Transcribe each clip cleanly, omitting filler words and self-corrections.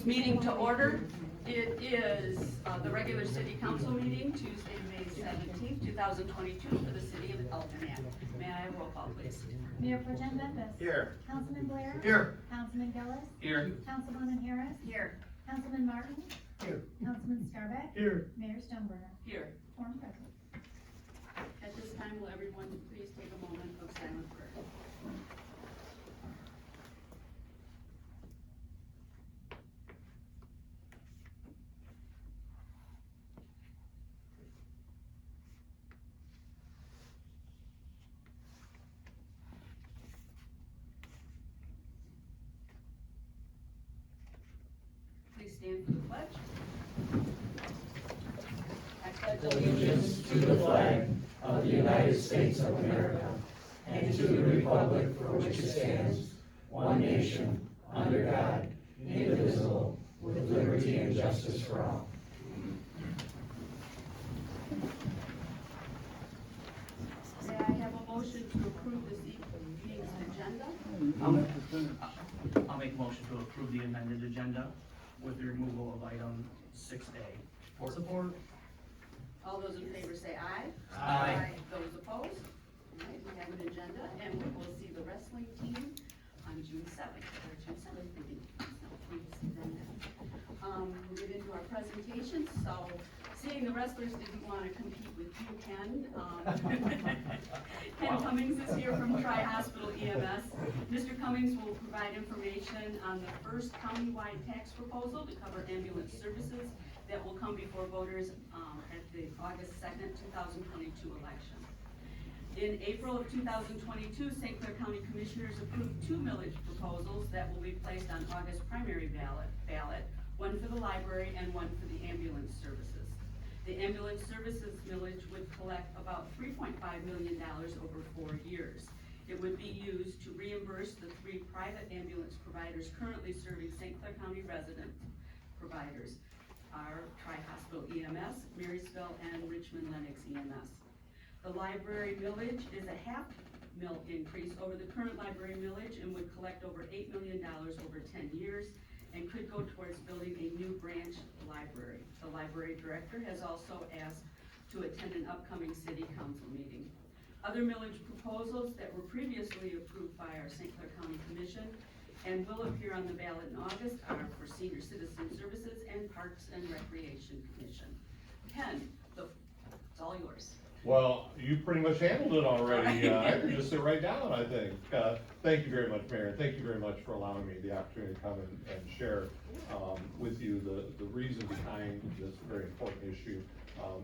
Meeting to order. It is the regular city council meeting, Tuesday, May 17th, 2022 for the city of Altoona. May I have roll call, please? Mayor Pro Tem Bembas. Here. Councilman Blair. Here. Councilman Gillis. Here. Councilwoman Harris. Here. Councilman Martin. Here. Councilman Scarbeck. Here. Mayor Stoneburner. Here. Quorum present. At this time, will everyone please take a moment of silent prayer? Please stand for the pledge. I pledge Allegiance to the flag of the United States of America and to the republic for which it stands, one nation, under God, indivisible, with liberty and justice for all. May I have a motion to approve this evening's agenda? I'll make a motion to approve the amended agenda with the removal of item 6A. Support. All those in favor say aye. Aye. Those opposed? All right, we have an agenda, and we will see the wrestling team on June 7th, or June 7th meeting. So please see them then. We'll get into our presentation, so seeing the wrestlers didn't want to compete with you, Ken. Ken Cummings is here from Tri-Hospital EMS. Mr. Cummings will provide information on the first countywide tax proposal to cover ambulance services that will come before voters at the August 2nd, 2022 election. In April of 2022, St. Clair County Commissioners approved two millage proposals that will be placed on August primary ballot, one for the library and one for the ambulance services. The ambulance services millage would collect about $3.5 million over 4 years. It would be used to reimburse the 3 private ambulance providers currently serving St. Clair County resident providers, our Tri-Hospital EMS, Marysville, and Richmond Lennox EMS. The library millage is a half mill increase over the current library millage and would collect over $8 million over 10 years and could go towards building a new branch library. The library director has also asked to attend an upcoming city council meeting. Other millage proposals that were previously approved by our St. Clair County Commission and will appear on the ballot in August are for Senior Citizen Services and Parks and Recreation Commission. Ken, it's all yours. Well, you pretty much handled it already. I could just sit right down, I think. Thank you very much, Mayor. Thank you very much for allowing me the opportunity to come and share with you the reason behind this very important issue.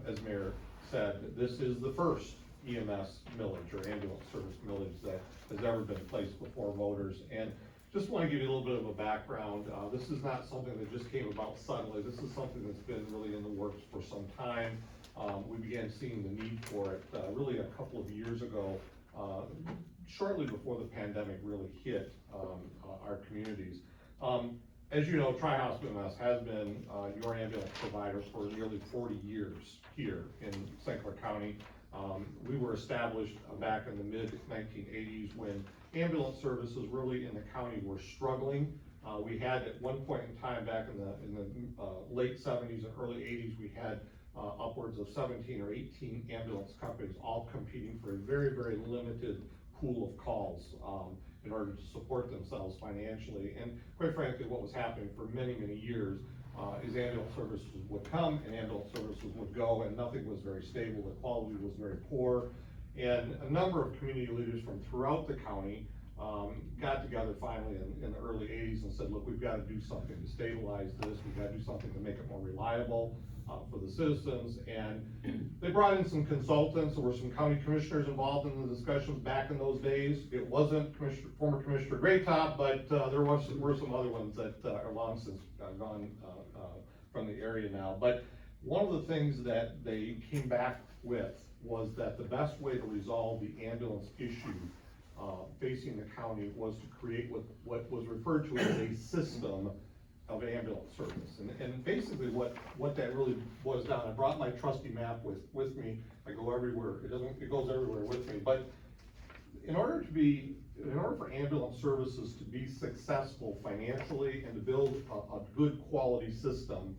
As Mayor said, this is the first EMS millage or ambulance service millage that has ever been placed before voters. And just want to give you a little bit of a background. This is not something that just came about suddenly. This is something that's been really in the works for some time. We began seeing the need for it really a couple of years ago, shortly before the pandemic really hit our communities. As you know, Tri-Hospital EMS has been your ambulance provider for nearly 40 years here in St. Clair County. We were established back in the mid-1980s when ambulance services really in the county were struggling. We had at one point in time back in the late 70s and early 80s, we had upwards of 17 or 18 ambulance companies all competing for a very, very limited pool of calls in order to support themselves financially. And quite frankly, what was happening for many, many years is ambulance services would come and ambulance services would go, and nothing was very stable. The quality was very poor. And a number of community leaders from throughout the county got together finally in the early 80s and said, look, we've got to do something to stabilize this. We've got to do something to make it more reliable for the citizens. And they brought in some consultants. There were some county commissioners involved in the discussions back in those days. It wasn't former Commissioner Graytop, but there were some other ones that are long since gone from the area now. But one of the things that they came back with was that the best way to resolve the ambulance issue facing the county was to create what was referred to as a system of ambulance service. And basically what that really boils down, I brought my trusty map with me. I go everywhere, it goes everywhere with me. But in order to be in order for ambulance services to be successful financially and to build a good quality system,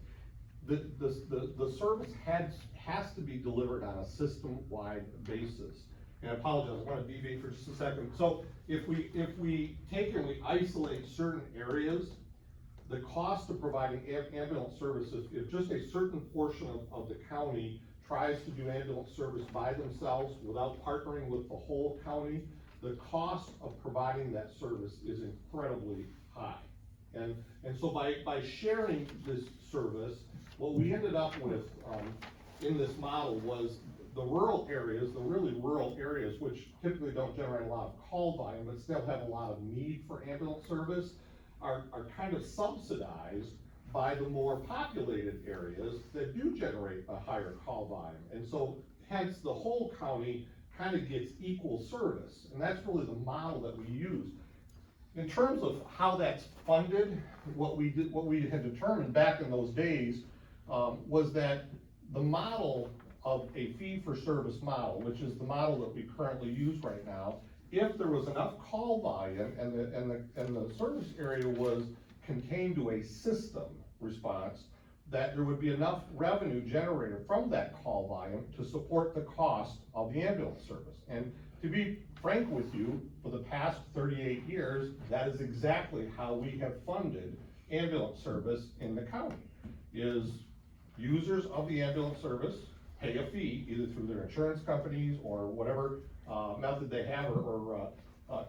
the service has to be delivered on a system-wide basis. And I apologize, I want to deviate for just a second. So if we take and we isolate certain areas, the cost of providing ambulance services, if just a certain portion of the county tries to do ambulance service by themselves without partnering with the whole county, the cost of providing that service is incredibly high. And so by sharing this service, what we ended up with in this model was the rural areas, the really rural areas, which typically don't generate a lot of call volume, but still have a lot of need for ambulance service, are kind of subsidized by the more populated areas that do generate a higher call volume. And so hence the whole county kind of gets equal service. And that's really the model that we use. In terms of how that's funded, what we had determined back in those days was that the model of a fee-for-service model, which is the model that we currently use right now, if there was enough call volume and the service area was contained to a system response, that there would be enough revenue generated from that call volume to support the cost of the ambulance service. And to be frank with you, for the past 38 years, that is exactly how we have funded ambulance service in the county, is users of the ambulance service pay a fee, either through their insurance companies or whatever method they have or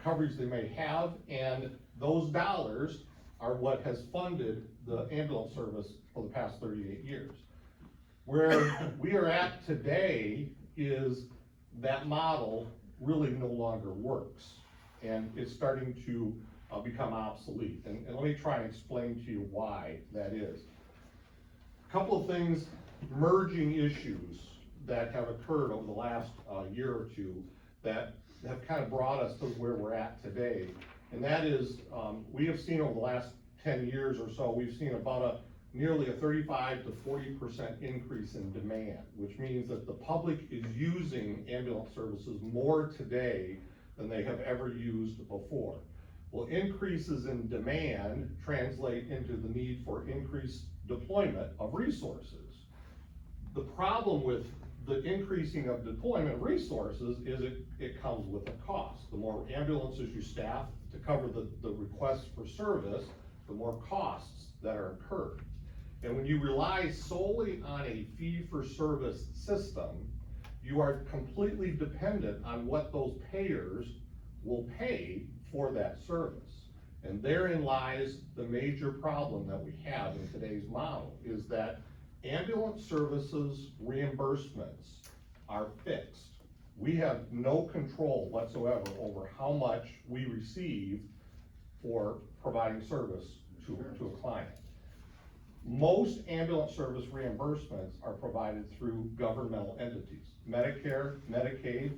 coverage they may have, and those dollars are what has funded the ambulance service for the past 38 years. Where we are at today is that model really no longer works, and it's starting to become obsolete. And let me try and explain to you why that is. A couple of things, merging issues that have occurred over the last year or two that have kind of brought us to where we're at today. And that is, we have seen over the last 10 years or so, we've seen about nearly a 35 to 40% increase in demand, which means that the public is using ambulance services more today than they have ever used before. Well, increases in demand translate into the need for increased deployment of resources. The problem with the increasing of deployment of resources is it comes with a cost. The more ambulances you staff to cover the requests for service, the more costs that are incurred. And when you rely solely on a fee-for-service system, you are completely dependent on what those payers will pay for that service. And therein lies the major problem that we have in today's model, is that ambulance services reimbursements are fixed. We have no control whatsoever over how much we receive for providing service to a client. Most ambulance service reimbursements are provided through governmental entities, Medicare, Medicaid,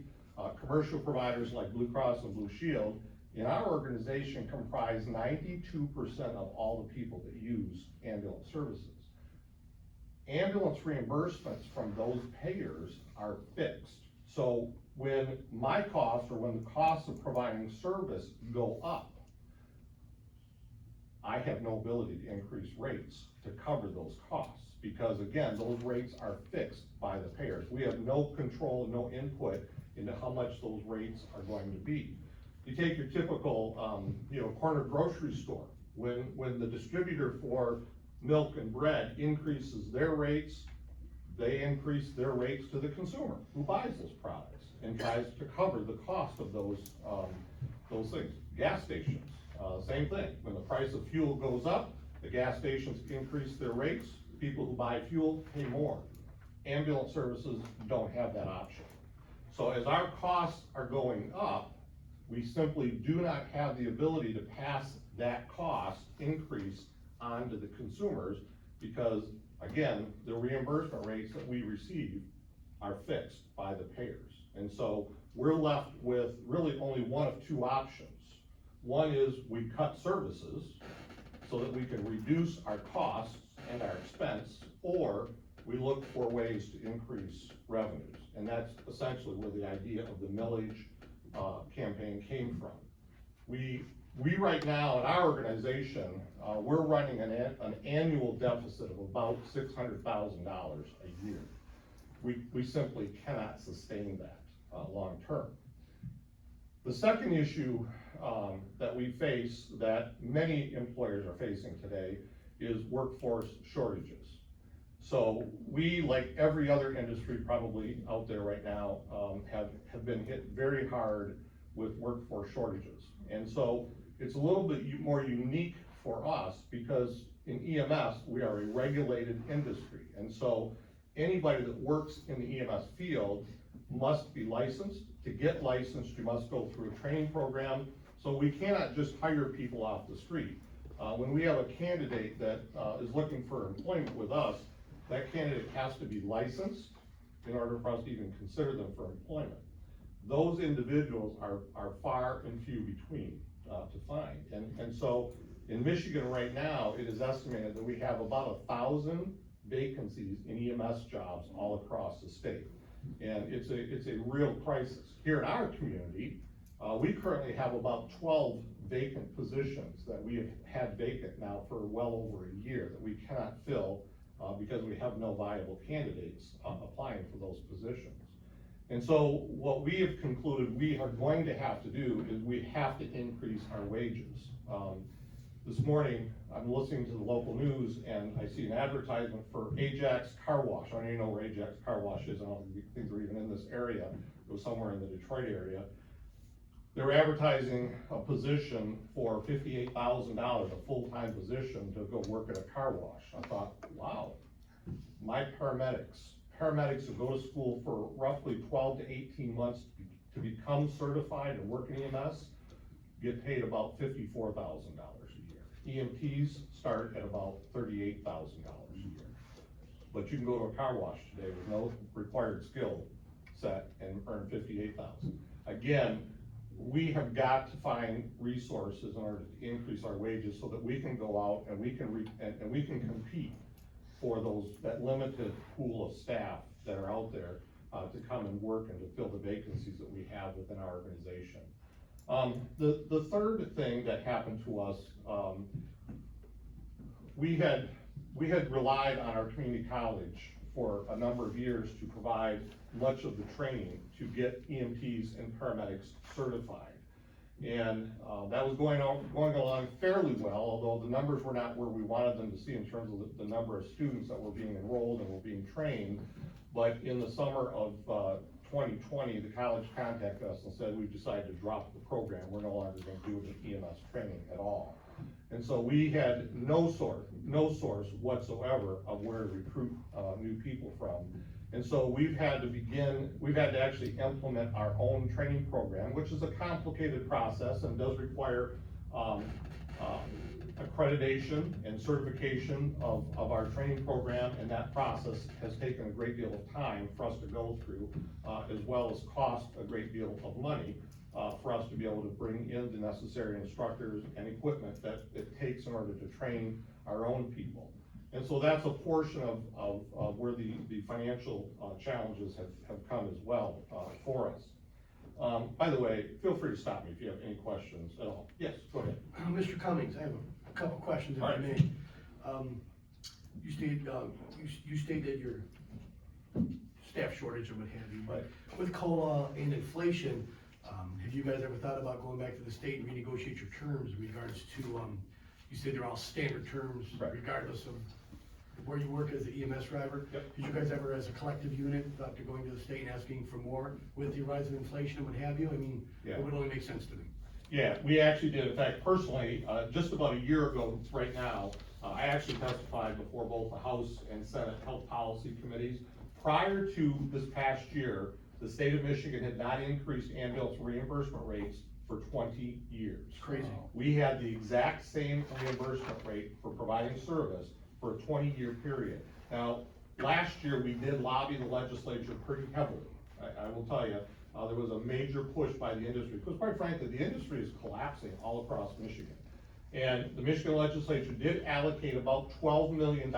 commercial providers like Blue Cross and Blue Shield. In our organization comprise 92% of all the people that use ambulance services. Ambulance reimbursements from those payers are fixed. So when my costs or when the costs of providing service go up, I have no ability to increase rates to cover those costs, because again, those rates are fixed by the payers. We have no control, no input into how much those rates are going to be. You take your typical, corner grocery store. When the distributor for milk and bread increases their rates, they increase their rates to the consumer who buys those products and tries to cover the cost of those things. Gas stations, same thing. When the price of fuel goes up, the gas stations increase their rates. People who buy fuel pay more. Ambulance services don't have that option. So as our costs are going up, we simply do not have the ability to pass that cost increase on to the consumers, because again, the reimbursement rates that we receive are fixed by the payers. And so we're left with really only one of two options. One is we cut services so that we can reduce our costs and our expense, or we look for ways to increase revenues. And that's essentially where the idea of the millage campaign came from. We right now, in our organization, we're running an annual deficit of about $600,000 a year. We simply cannot sustain that, long term. The second issue, that we face, that many employers are facing today, is workforce shortages. So we, like every other industry probably out there right now, have been hit very hard with workforce shortages. And so it's a little bit more unique for us because in EMS, we are a regulated industry. And so anybody that works in the EMS field must be licensed. To get licensed, you must go through a training program. So we cannot just hire people off the street. When we have a candidate that is looking for employment with us, that candidate has to be licensed in order for us to even consider them for employment. Those individuals are far and few between to find. And so in Michigan right now, it is estimated that we have about 1,000 vacancies in EMS jobs all across the state. And it's a real crisis. Here in our community, we currently have about 12 vacant positions that we have had vacant now for well over a year that we cannot fill because we have no viable candidates applying for those positions. And so what we have concluded we are going to have to do is we have to increase our wages. This morning, I'm listening to the local news and I see an advertisement for Ajax Car Wash. I don't even know where Ajax Car Wash is. I don't think they're even in this area. It was somewhere in the Detroit area. They were advertising a position for $58,000, a full-time position to go work at a car wash. I thought, wow, my paramedics who go to school for roughly 12 to 18 months to become certified and work in EMS get paid about $54,000 a year. EMTs start at about $38,000 a year. But you can go to a car wash today with no required skill set and earn $58,000. Again, we have got to find resources in order to increase our wages so that we can go out and we can compete for that limited pool of staff that are out there to come and work and to fill the vacancies that we have within our organization. The third thing that happened to us, we had relied on our community college for a number of years to provide much of the training to get EMTs and paramedics certified. And that was going along fairly well, although the numbers were not where we wanted them to see in terms of the number of students that were being enrolled and were being trained. But in the summer of 2020, the college contacted us and said, we've decided to drop the program. We're no longer going to do any EMS training at all. And so we had no source whatsoever of where to recruit new people from. And so we've had to actually implement our own training program, which is a complicated process and does require accreditation and certification of our training program, and that process has taken a great deal of time for us to go through, as well as cost a great deal of money for us to be able to bring in the necessary instructors and equipment that it takes in order to train our own people. And so that's a portion of where the financial challenges have come as well for us. By the way, feel free to stop me if you have any questions at all. Yes, go ahead. Mr. Cummings, I have a couple questions if I may. You stated your staff shortage or what have you, but with COLA and inflation, have you guys ever thought about going back to the state and renegotiate your terms in regards to, you said they're all standard terms regardless of where you work as an EMS driver? Yep. Did you guys ever, as a collective unit, thought to going to the state and asking for more with the rise of inflation and what have you? I mean, it would only make sense to me. Yeah, we actually did. In fact, personally, just about a year ago right now, I actually testified before both the House and Senate Health Policy Committees. Prior to this past year, the state of Michigan had not increased ambulance reimbursement rates for 20 years. It's crazy. We had the exact same reimbursement rate for providing service for a 20-year period. Now, last year we did lobby the legislature pretty heavily. I will tell you, there was a major push by the industry, because quite frankly, the industry is collapsing all across Michigan. And the Michigan legislature did allocate about $12 million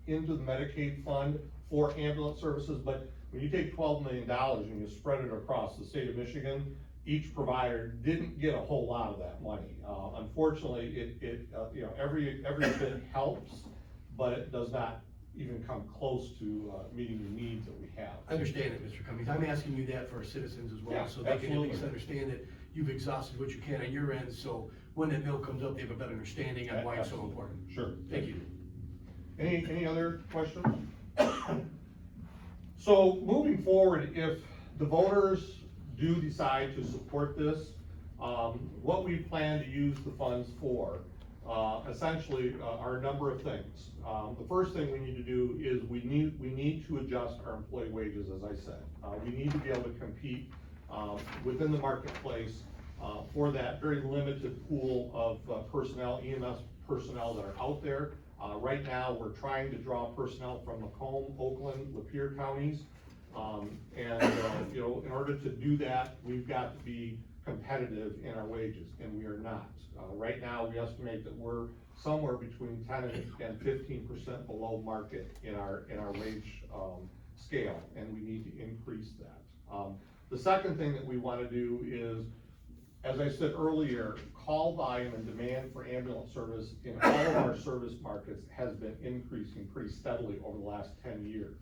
into the Medicaid fund for ambulance services, but when you take $12 million and you spread it across the state of Michigan, each provider didn't get a whole lot of that money. Unfortunately, you know, every bit helps, but it does not even come close to, meeting the needs that we have. I understand it, Mr. Cummings. I'm asking you that for our citizens as well, Yeah, so they can at least absolutely. understand that you've exhausted what you can on your end, so when that mill comes up, they have a better understanding on why it's so Absolutely. important. Sure. Thank you. Any other questions? So moving forward, if the voters do decide to support this, what we plan to use the funds for, essentially, are a number of things. The first thing we need to do is we need to adjust our employee wages, as I said. We need to be able to compete, within the marketplace, for that very limited pool of personnel, EMS personnel that are out there. Right now, we're trying to draw personnel from Macomb, Oakland, Lapeer counties. You know, in order to do that, we've got to be competitive in our wages, and we are not. Right now, we estimate that we're somewhere between 10 and 15% below market in our wage, scale, and we need to increase that. The second thing that we wanna do is, as I said earlier, call volume and demand for ambulance service in all of our service markets has been increasing pretty steadily over the last 10 years.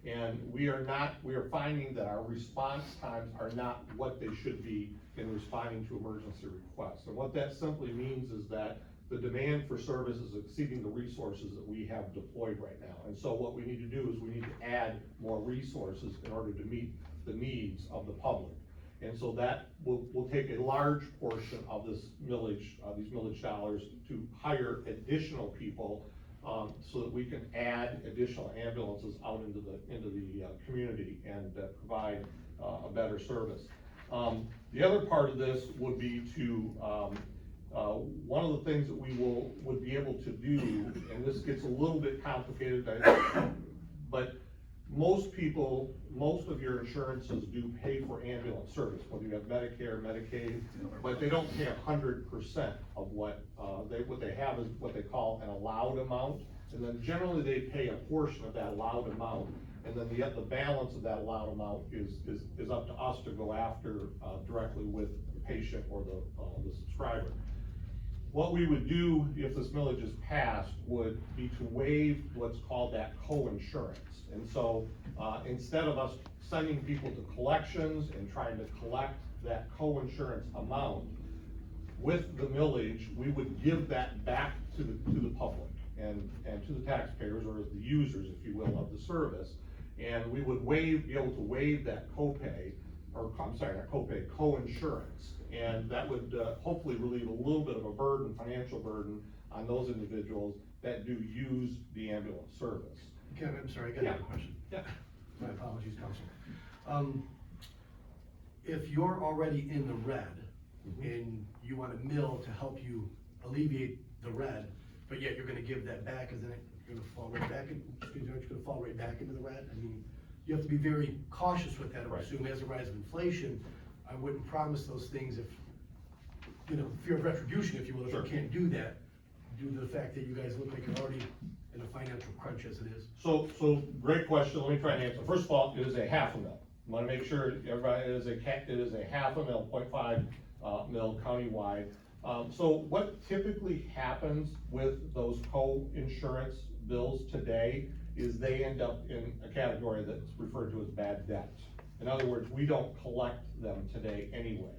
And we are finding that our response times are not what they should be in responding to emergency requests. And what that simply means is that the demand for service is exceeding the resources that we have deployed right now. And so what we need to do is we need to add more resources in order to meet the needs of the public. And so that will take a large portion of this millage, these millage dollars, to hire additional people, so that we can add additional ambulances out into the community and provide a better service. The other part of this would be to, one of the things that we would be able to do, and this gets a little bit complicated, but most of your insurances do pay for ambulance service, whether you have Medicare, Medicaid, but they don't pay 100% of what they have is what they call an allowed amount. And then generally they pay a portion of that allowed amount, and then the balance of that allowed amount is up to us to go after, directly with the patient or the subscriber. What we would do if this millage is passed would be to waive what's called that co-insurance. And so, instead of us sending people to collections and trying to collect that co-insurance amount, with the millage, we would give that back to the public and to the taxpayers, or the users, if you will, of the service. And we would be able to waive that copay, or I'm sorry, not copay, co-insurance. And that would hopefully relieve a little bit of a burden, financial burden, on those individuals that do use the ambulance service. Kevin, I'm sorry, I got another question. Yeah. My apologies, Council. If you're already in the red, and you want a mill to help you alleviate the red, but yet you're gonna give that back, isn't it? You're gonna fall right back, aren't you gonna fall right back into the red? I mean, you have to be very cautious with that, I would Right. assume, as a rise of inflation. I wouldn't promise those things if, you know, fear of retribution, if you will, if Sure. you can't do that, due to the fact that you guys look like you're already in a financial crunch as it is. So great question, let me try and answer. First of all, it is a half a mil. I wanna make sure everybody, it is a half a mil, 0.5 mil countywide. So what typically happens with those co-insurance bills today is they end up in a category that's referred to as bad debt. In other words, we don't collect them today anyway.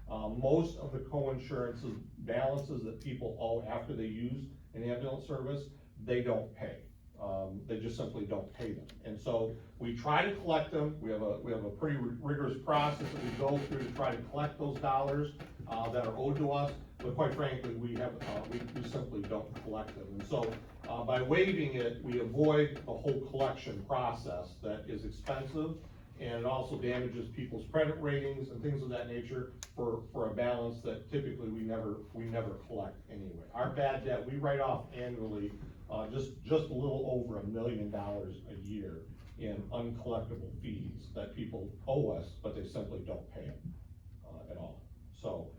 Most of the co-insurance balances that people owe after they use an ambulance service, they don't pay. They just simply don't pay them. And so we try to collect them. We have a pretty rigorous process that we go through to try to collect those dollars that are owed to us. But quite frankly, we simply don't collect them. And so by waiving it, we avoid the whole collection process that is expensive, and it also damages people's credit ratings and things of that nature for a balance that typically we never collect anyway. Our bad debt, we write off annually just a little over $1 million a year in uncollectible fees that people owe us, but they simply don't pay them at all. So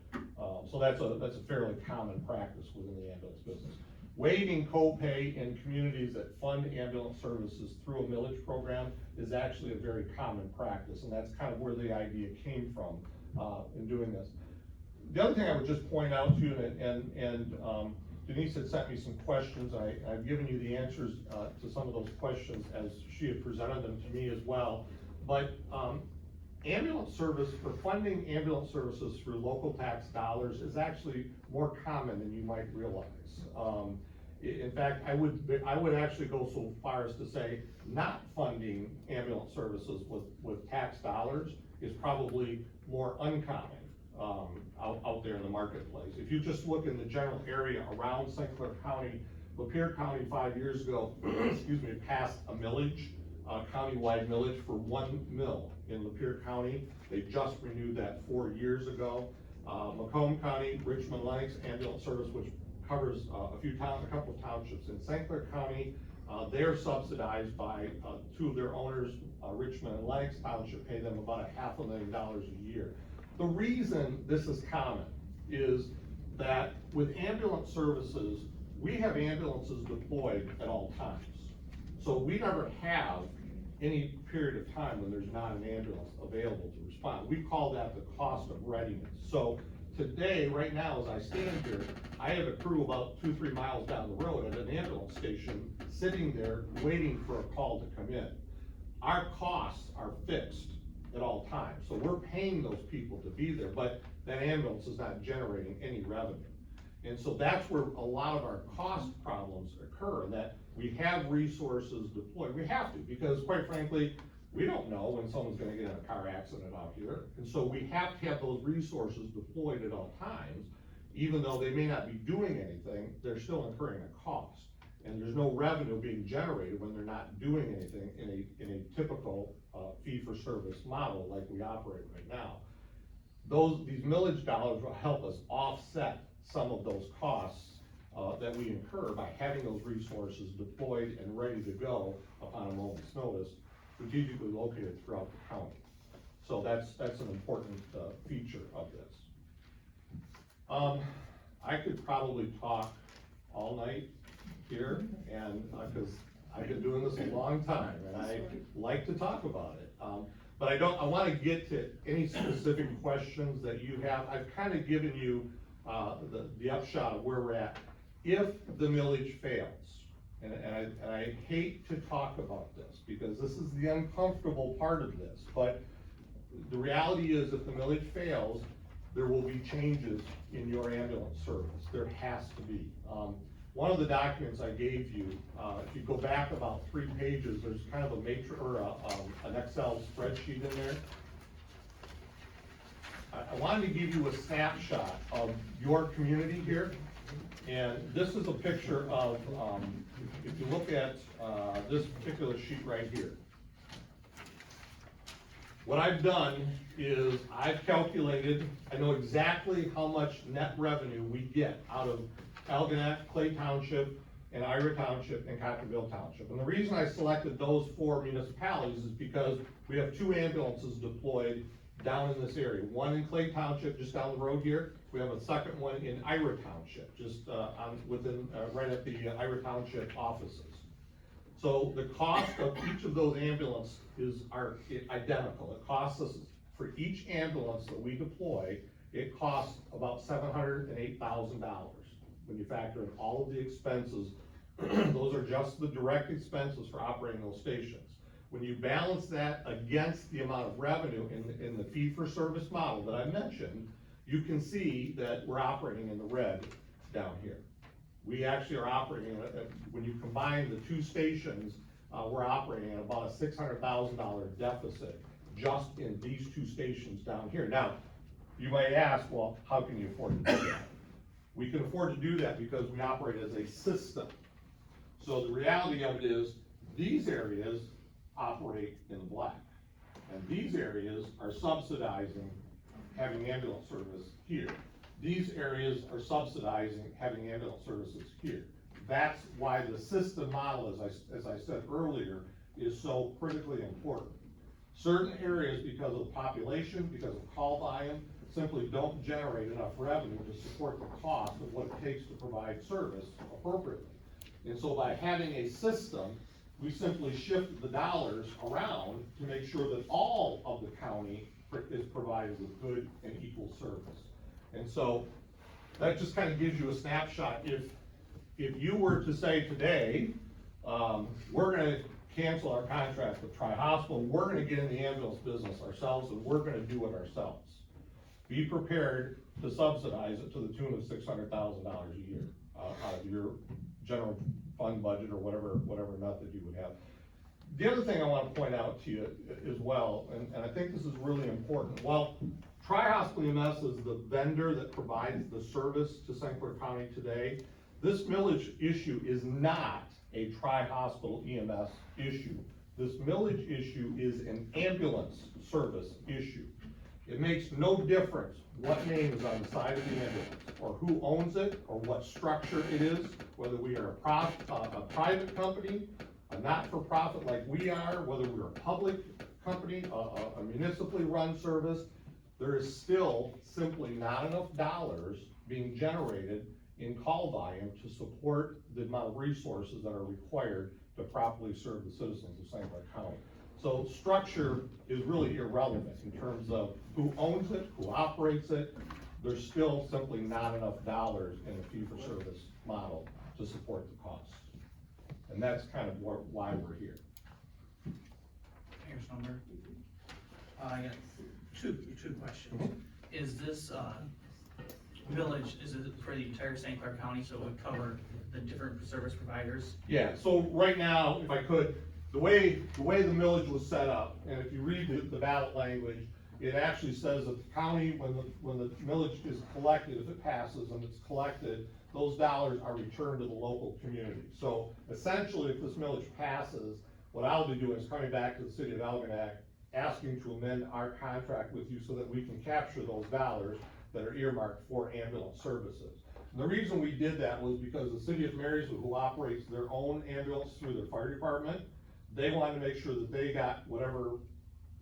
that's a fairly common practice within the ambulance business. Waiving copay in communities that fund ambulance services through a millage program is actually a very common practice, and that's kind of where the idea came from. in doing this. The other thing I would just point out to you, and Denise had sent me some questions, I've given you the answers, to some of those questions as she had presented them to me as well. But, ambulance service, for funding ambulance services through local tax dollars is actually more common than you might realize. In fact, I would actually go so far as to say not funding ambulance services with tax dollars is probably more uncommon, out there in the marketplace. If you just look in the general area around St. Clair County, Lapeer County 5 years ago, excuse me, passed a millage, countywide millage for 1 mil in Lapeer County. They just renewed that 4 years ago. Macomb County, Richmond Lennox Ambulance Service, which covers a couple of townships in St. Clair County, they're subsidized by two of their owners, Richmond and Lennox Township, pay them about $500,000 a year. The reason this is common is that with ambulance services, we have ambulances deployed at all times. So we never have any period of time when there's not an ambulance available to respond. We call that the cost of readiness. So today, right now, as I stand here, I have a crew about 2-3 miles down the road at an ambulance station, sitting there waiting for a call to come in. Our costs are fixed at all times, so we're paying those people to be there, but that ambulance is not generating any revenue. And so that's where a lot of our cost problems occur, that we have resources deployed. We have to, because quite frankly, we don't know when someone's gonna get in a car accident out here. And so we have to have those resources deployed at all times. Even though they may not be doing anything, they're still incurring a cost. And there's no revenue being generated when they're not doing anything in a typical fee-for-service model like we operate right now. These millage dollars will help us offset some of those costs that we incur by having those resources deployed and ready to go upon a moment's notice, strategically located throughout the county. So that's an important feature of this. I could probably talk all night here, and because I've been doing this a long time, and I like to talk about it. But I want to get to any specific questions that you have. I've kind of given you the upshot of where we're at. If the millage fails, and I hate to talk about this because this is the uncomfortable part of this, but the reality is if the millage fails, there will be changes in your ambulance service. There has to be. One of the documents I gave you, if you go back about 3 pages, there's kind of a matrix or an Excel spreadsheet in there. I wanted to give you a snapshot of your community here. And this is a picture of, if you look at this particular sheet right here. What I've done is I've calculated, I know exactly how much net revenue we get out of Algonac, Clay Township, and Ira Township, and Cottonville Township. And the reason I selected those 4 municipalities is because we have 2 ambulances deployed down in this area. One in Clay Township, just down the road here. We have a second one in Ira Township, just right at the Ira Township offices. So the cost of each of those ambulances are identical. It costs us, for each ambulance that we deploy, it costs about $708,000. When you factor in all of the expenses, those are just the direct expenses for operating those stations. When you balance that against the amount of revenue in the fee-for-service model that I mentioned, you can see that we're operating in the red down here. We actually are operating, when you combine the 2 stations, we're operating at about a $600,000 deficit just in these 2 stations down here. Now, you might ask, well, how can you afford to do that? We can afford to do that because we operate as a system. So the reality of it is, these areas operate in the black. And these areas are subsidizing having ambulance service here. These areas are subsidizing having ambulance services here. That's why the system model, as I said earlier, is so critically important. Certain areas, because of the population, because of call volume, simply don't generate enough revenue to support the cost of what it takes to provide service appropriately. And so by having a system, we simply shift the dollars around to make sure that all of the county is provided with good and equal service. And so, that just kind of gives you a snapshot. If you were to say today, we're gonna cancel our contract with Tri-Hospital, we're gonna get in the ambulance business ourselves, and we're gonna do it ourselves. Be prepared to subsidize it to the tune of $600,000 a year, out of your general fund budget or whatever method you would have. The other thing I wanna point out to you as well, and I think this is really important, well, Tri-Hospital EMS is the vendor that provides the service to St. Clair County today. This millage issue is not a Tri-Hospital EMS issue. This millage issue is an ambulance service issue. It makes no difference what name is on the side of the ambulance, or who owns it, or what structure it is, whether we are a private company, a not-for-profit like we are, whether we're a public company, a municipally run service. There is still simply not enough dollars being generated in call volume to support the amount of resources that are required to properly serve the citizens of St. Clair County. So structure is really irrelevant in terms of who owns it, who operates it. There's still simply not enough dollars in the fee-for-service model to support the costs. And that's kind of why we're here. Mayor Schnumberg. I got two questions. Is this, village, is it for the entire St. Clair County, so it would cover the different service providers? Yeah, so right now, if I could, the way the millage was set up, and if you read the ballot language, it actually says that the county, when the millage is collected, if it passes and it's collected, those dollars are returned to the local community. So essentially, if this millage passes, what I'll be doing is coming back to the city of Algonac, asking to amend our contract with you so that we can capture those dollars that are earmarked for ambulance services. And the reason we did that was because the city of Marysville, who operates their own ambulance through their fire department, they wanted to make sure that they got whatever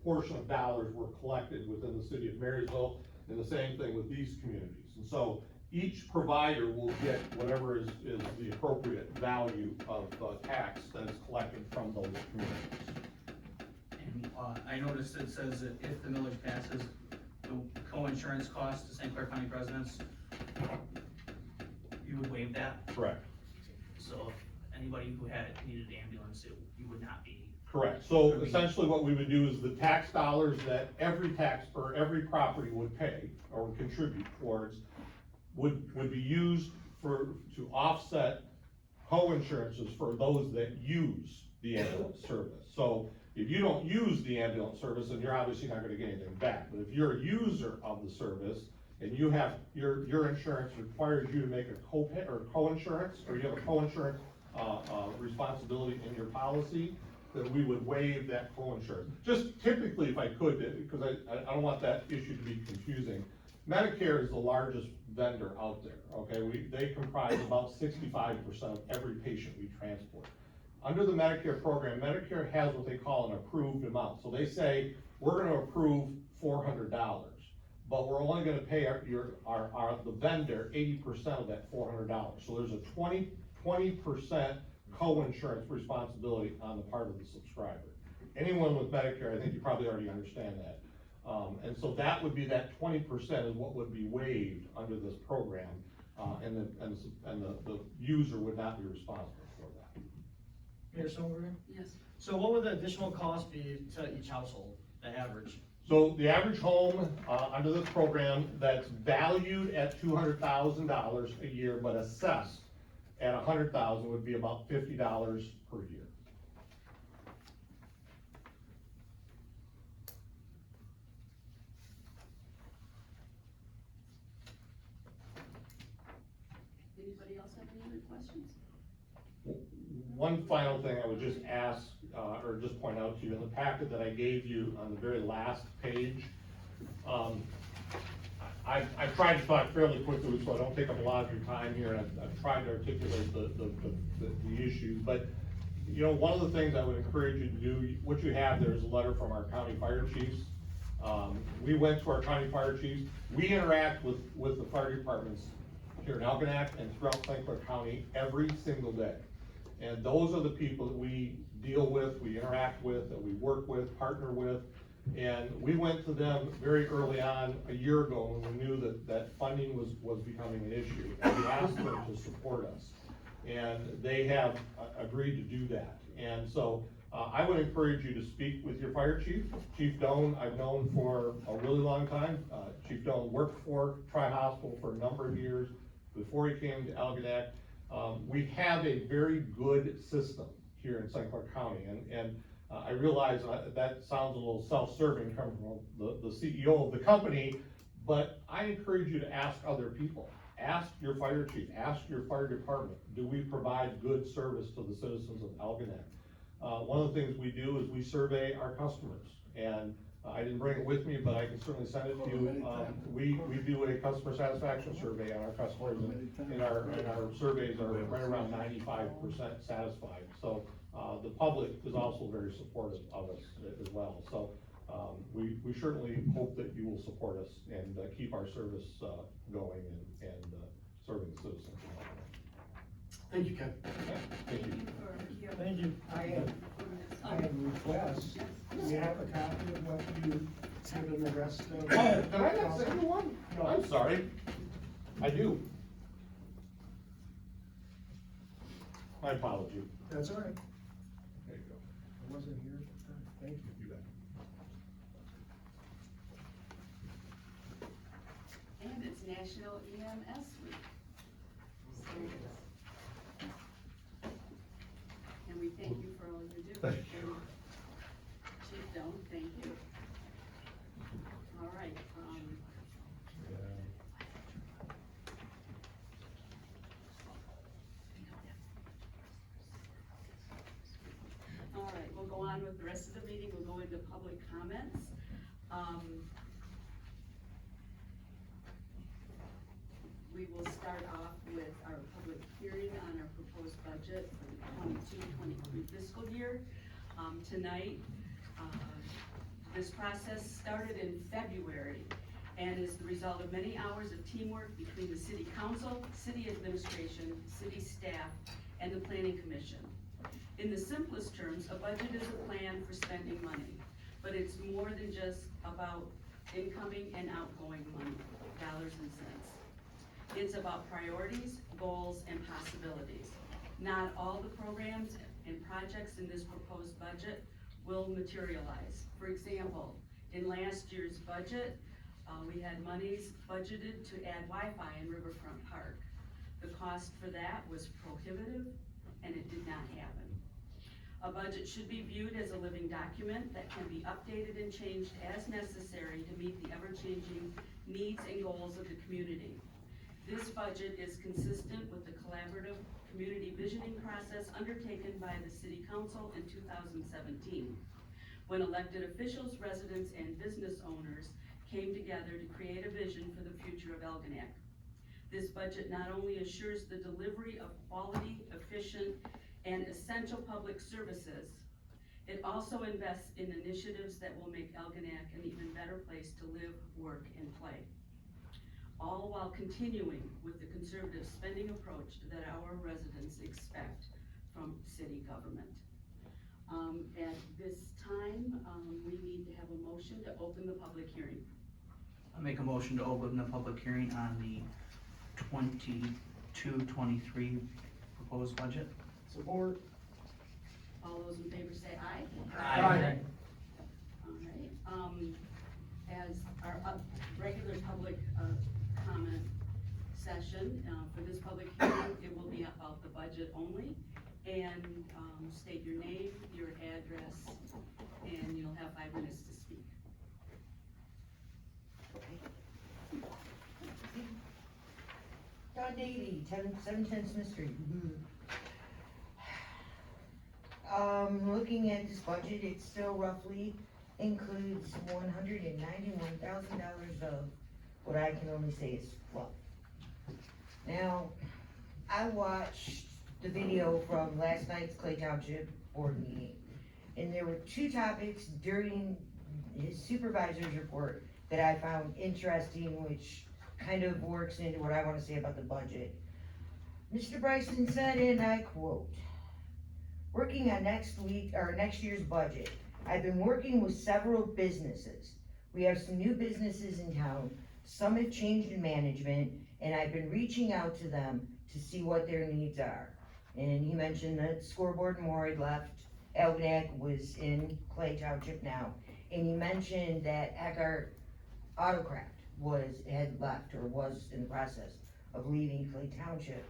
portion of dollars were collected within the city of Marysville, and the same thing with these communities. And so each provider will get whatever is the appropriate value of tax that is collected from those communities. And, I noticed it says that if the millage passes, the co-insurance cost to St. Clair County residents, you would waive that? Correct. So if anybody who needed an ambulance, you would not be. Correct. So essentially what we would do is the tax dollars that every property would pay or would contribute towards would be used to offset co-insurances for those that use the ambulance service. So if you don't use the ambulance service, then you're obviously not gonna get anything back. But if you're a user of the service and you have, your insurance requires you to make a co-pay or co-insurance, or you have a co-insurance responsibility in your policy, then we would waive that co-insurance. Just typically, if I could, because I don't want that issue to be confusing, Medicare is the largest vendor out there, okay? They comprise about 65% of every patient we transport. Under the Medicare program, Medicare has what they call an approved amount. So they say, we're gonna approve $400, but we're only gonna pay the vendor 80% of that $400. So there's a 20% co-insurance responsibility on the part of the subscriber. Anyone with Medicare, I think you probably already understand that. And so that would be, that 20% is what would be waived under this program, and the user would not be responsible for that. Mayor Silverman? Yes. So what would the additional cost be to each household, the average? So the average home, under this program, that's valued at $200,000 a year, but assessed at $100,000 would be about $50 per year. Anybody else have any other questions? One final thing I would just ask, or just point out to you, in the packet that I gave you on the very last page, I've tried to talk fairly quickly, so I don't take up a lot of your time here, and I've tried to articulate the issues, but, you know, one of the things I would encourage you to do, what you have there is a letter from our county fire chiefs. We went to our county fire chiefs, we interact with the fire departments here in Algonac and throughout St. Clair County every single day. And those are the people that we deal with, we interact with, that we work with, partner with. And we went to them very early on, a year ago, when we knew that funding was becoming an issue, and we asked them to support us. And they have agreed to do that. And so, I would encourage you to speak with your fire chief. Chief Doan, I've known for a really long time. Chief Doan worked for Tri-Hospital for a number of years before he came to Algonac. We have a very good system here in St. Clair County, and I realize that sounds a little self-serving coming from the CEO of the company, but I encourage you to ask other people. Ask your fire chief, ask your fire department, do we provide good service to the citizens of Algonac? One of the things we do is we survey our customers, and I didn't bring it with me, but I can certainly send it to you. We do a customer satisfaction survey on our customers, and our surveys are right around 95% satisfied. So, the public is also very supportive of us as well. So, we certainly hope that you will support us and keep our service going and serving the citizens. Thank you, Ken. Thank you. Thank you. I have a request. Do you have a copy of what you given the rest of? Did I not send you one? No. I'm sorry. I do. My apology. That's all right. There you go. I wasn't here at the time. Thank you. You bet. And it's National EMS Week. And we thank you for all you do. Thank you. Chief Doan, thank you. All right, all right, we'll go on with the rest of the meeting. We'll go into public comments. We will start off with our public hearing on our proposed budget for the 22-23 fiscal year. Tonight, this process started in February and is the result of many hours of teamwork between the city council, city administration, city staff, and the planning commission. In the simplest terms, a budget is a plan for spending money, but it's more than just about incoming and outgoing money, dollars and cents. It's about priorities, goals, and possibilities. Not all the programs and projects in this proposed budget will materialize. For example, in last year's budget, we had monies budgeted to add Wi-Fi in Riverfront Park. The cost for that was prohibitive, and it did not happen. A budget should be viewed as a living document that can be updated and changed as necessary to meet the ever-changing needs and goals of the community. This budget is consistent with the collaborative community visioning process undertaken by the City Council in 2017, when elected officials, residents, and business owners came together to create a vision for the future of Algonac. This budget not only assures the delivery of quality, efficient, and essential public services, it also invests in initiatives that will make Algonac an even better place to live, work, and play. All while continuing with the conservative spending approach that our residents expect from city government. At this time, we need to have a motion to open the public hearing. I'll make a motion to open the public hearing on the 22-23 proposed budget. Support. All those in favor say aye. Aye. All right, as our regular public comment session, for this public hearing, it will be about the budget only. And state your name, your address, and you'll have 5 minutes to speak. Don Davy, 710 Smith Street. Looking at this budget, it still roughly includes $191,000 of what I can only say is fluff. Now, I watched the video from last night's Clay Township board meeting, and there were 2 topics during his supervisor's report that I found interesting, which kind of works into what I want to say about the budget. Mr. Bryson said, and I quote, "Working on next year's budget, I've been working with several businesses. We have some new businesses in town. Some have changed in management, and I've been reaching out to them to see what their needs are. And he mentioned that Scoreboard and More had left, Algonac was in Clay Township now. And he mentioned that Eckhart Autocraft had left or was in the process of leaving Clay Township.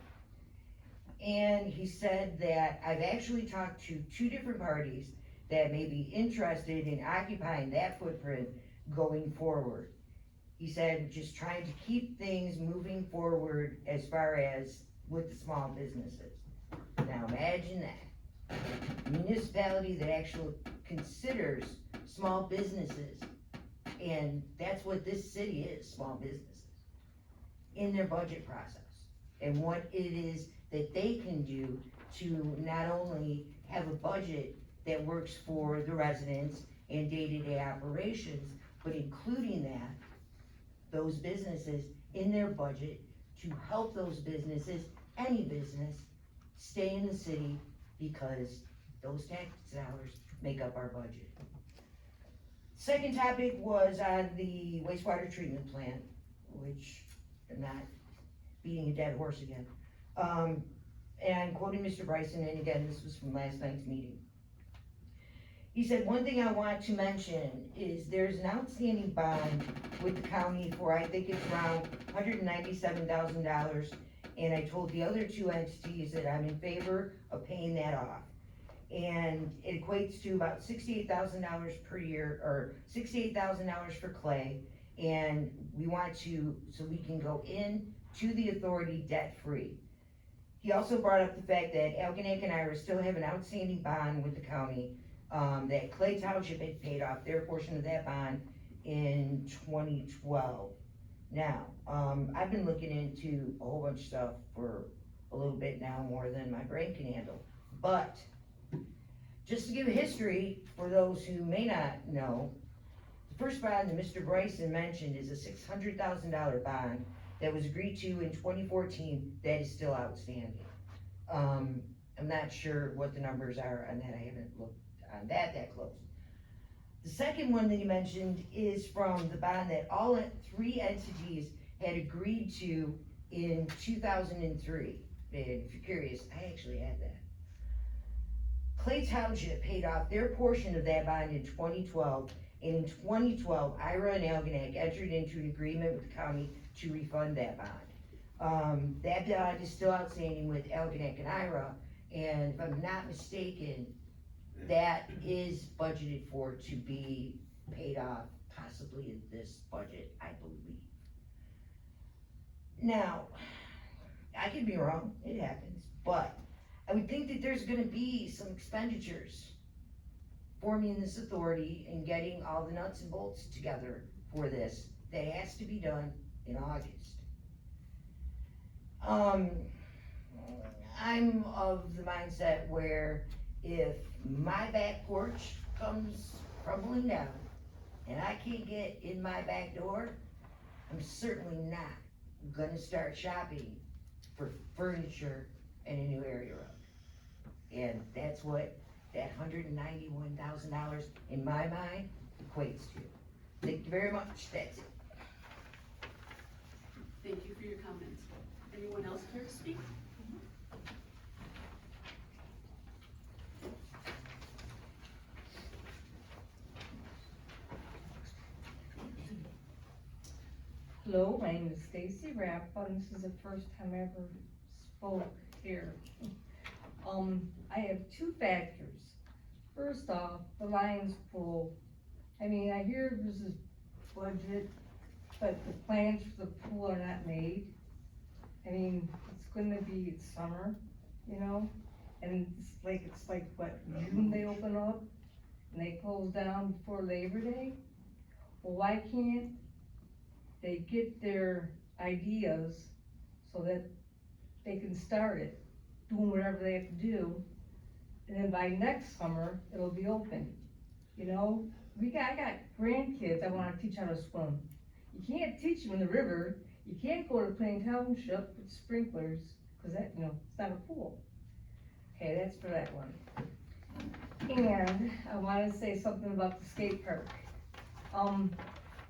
And he said that I've actually talked to 2 different parties that may be interested in occupying that footprint going forward. He said just trying to keep things moving forward as far as with the small businesses. Now imagine that. A municipality that actually considers small businesses, and that's what this city is, small businesses, in their budget process. And what it is that they can do to not only have a budget that works for the residents and day-to-day operations, but including that, those businesses in their budget to help those businesses, any business, stay in the city because those tax dollars make up our budget. Second topic was on the wastewater treatment plant, which I'm not beating a dead horse again. And I'm quoting Mr. Bryson, and again, this was from last night's meeting. He said, one thing I want to mention is there's an outstanding bond with the county for, I think it's around $197,000. And I told the other 2 entities that I'm in favor of paying that off. And it equates to about $68,000 per year, or $68,000 for Clay. And we want to, so we can go in to the authority debt-free. He also brought up the fact that Algonac and Ira still have an outstanding bond with the county, that Clay Township had paid off their portion of that bond in 2012. Now, I've been looking into a whole bunch of stuff for a little bit now, more than my brain can handle. But, just to give a history, for those who may not know, the first bond that Mr. Bryson mentioned is a $600,000 bond that was agreed to in 2014 that is still outstanding. I'm not sure what the numbers are on that, I haven't looked on that close. The second one that he mentioned is from the bond that all 3 entities had agreed to in 2003. And if you're curious, I actually had that. Clay Township paid off their portion of that bond in 2012, and in 2012, Ira and Algonac entered into an agreement with the county to refund that bond. That bond is still outstanding with Algonac and Ira, and if I'm not mistaken, that is budgeted for to be paid off possibly in this budget, I believe. Now, I could be wrong, it happens, but I would think that there's gonna be some expenditures forming this authority and getting all the nuts and bolts together for this that has to be done in August. I'm of the mindset where if my back porch comes crumbling down and I can't get in my back door, I'm certainly not gonna start shopping for furniture in a new area road. And that's what that $191,000 in my mind equates to. Thank you very much, that's it. Thank you for your comments. Anyone else care to speak? Hello, my name is Stacy Rappa, and this is the first time I ever spoke here. I have 2 factors. First off, the Lions Pool. I mean, I hear this is budget, but the plans for the pool are not made. I mean, it's gonna be summer, you know, and it's like what, June they open up, and they close down before Labor Day? Well, why can't they get their ideas so that they can start it, doing whatever they have to do, and then by next summer, it'll be open, you know? I got grandkids I wanna teach how to swim. You can't teach them in the river, you can't go to Plain Township with sprinklers, cause that, you know, it's not a pool. Okay, that's for that one. And I wanna say something about the skate park.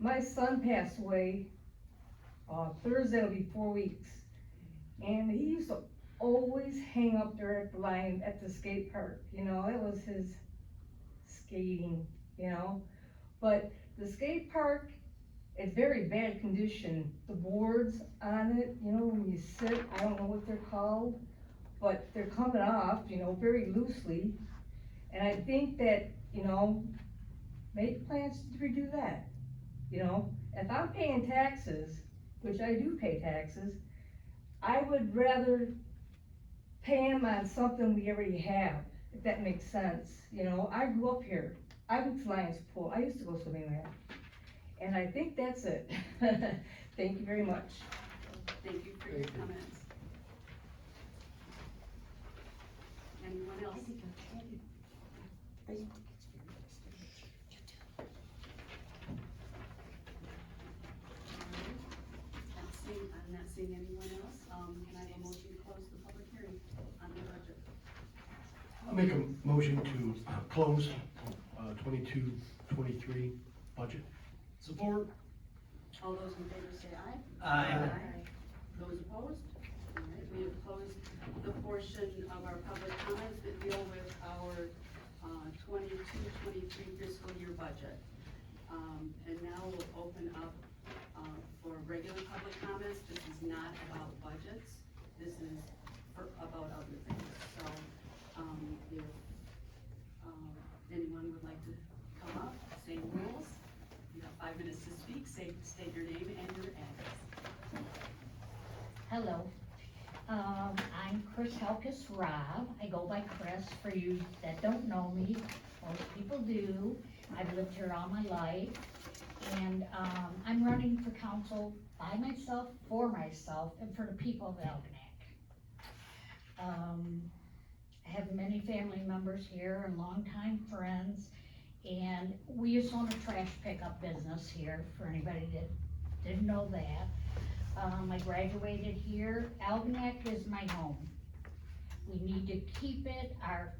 My son passed away, Thursday will be 4 weeks. And he used to always hang up there at the line at the skate park, you know, it was his skating, you know? But the skate park is very bad condition. The boards on it, you know, when you sit, I don't know what they're called, but they're coming off, you know, very loosely. And I think that, you know, make plans to redo that, you know? If I'm paying taxes, which I do pay taxes, I would rather pay them on something we already have, if that makes sense, you know? I grew up here, I went to Lions Pool, I used to go swimming there. And I think that's it. Thank you very much. Thank you for your comments. Anyone else? I'm not seeing anyone else. Can I have a motion to close the public hearing on the budget? I'll make a motion to close 22-23 budget. Support. All those in favor say aye. Aye. Those opposed? All right, we have closed the portion of our public comments that deal with our 22-23 fiscal year budget. And now we'll open up for regular public comments. This is not about budgets. This is about other things. So, if anyone would like to come up, same rules. You have 5 minutes to speak. State your name and your address. Hello, I'm Chris Helkus Rob. I go by Chris for you that don't know me. Most people do. I've lived here all my life. And, I'm running for council by myself, for myself, and for the people of Algonac. I have many family members here and longtime friends, and we used to own a trash pickup business here, for anybody that didn't know that. I graduated here. Algonac is my home. We need to keep it our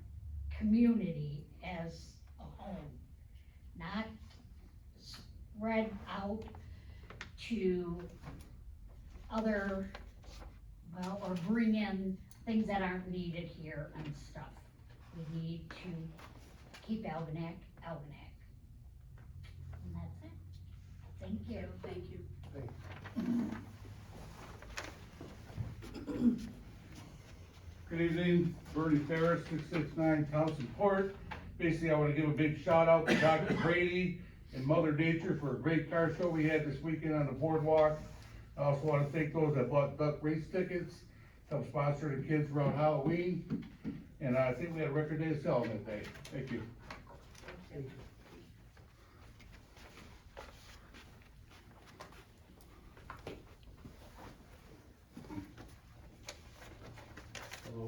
community as a home, not spread out to other, well, or bring in things that aren't needed here and stuff. We need to keep Algonac, Algonac. And that's it. Thank you. Thank you. Good evening, Bernie Ferris, 669 Towson Court. Basically, I want to give a big shout out to Dr. Brady and Mother Nature for a great car show we had this weekend on the boardwalk. I also want to thank those that bought duck race tickets, helped sponsor the kids around Halloween. And I think we had a record day of sales that day. Thank you. Hello,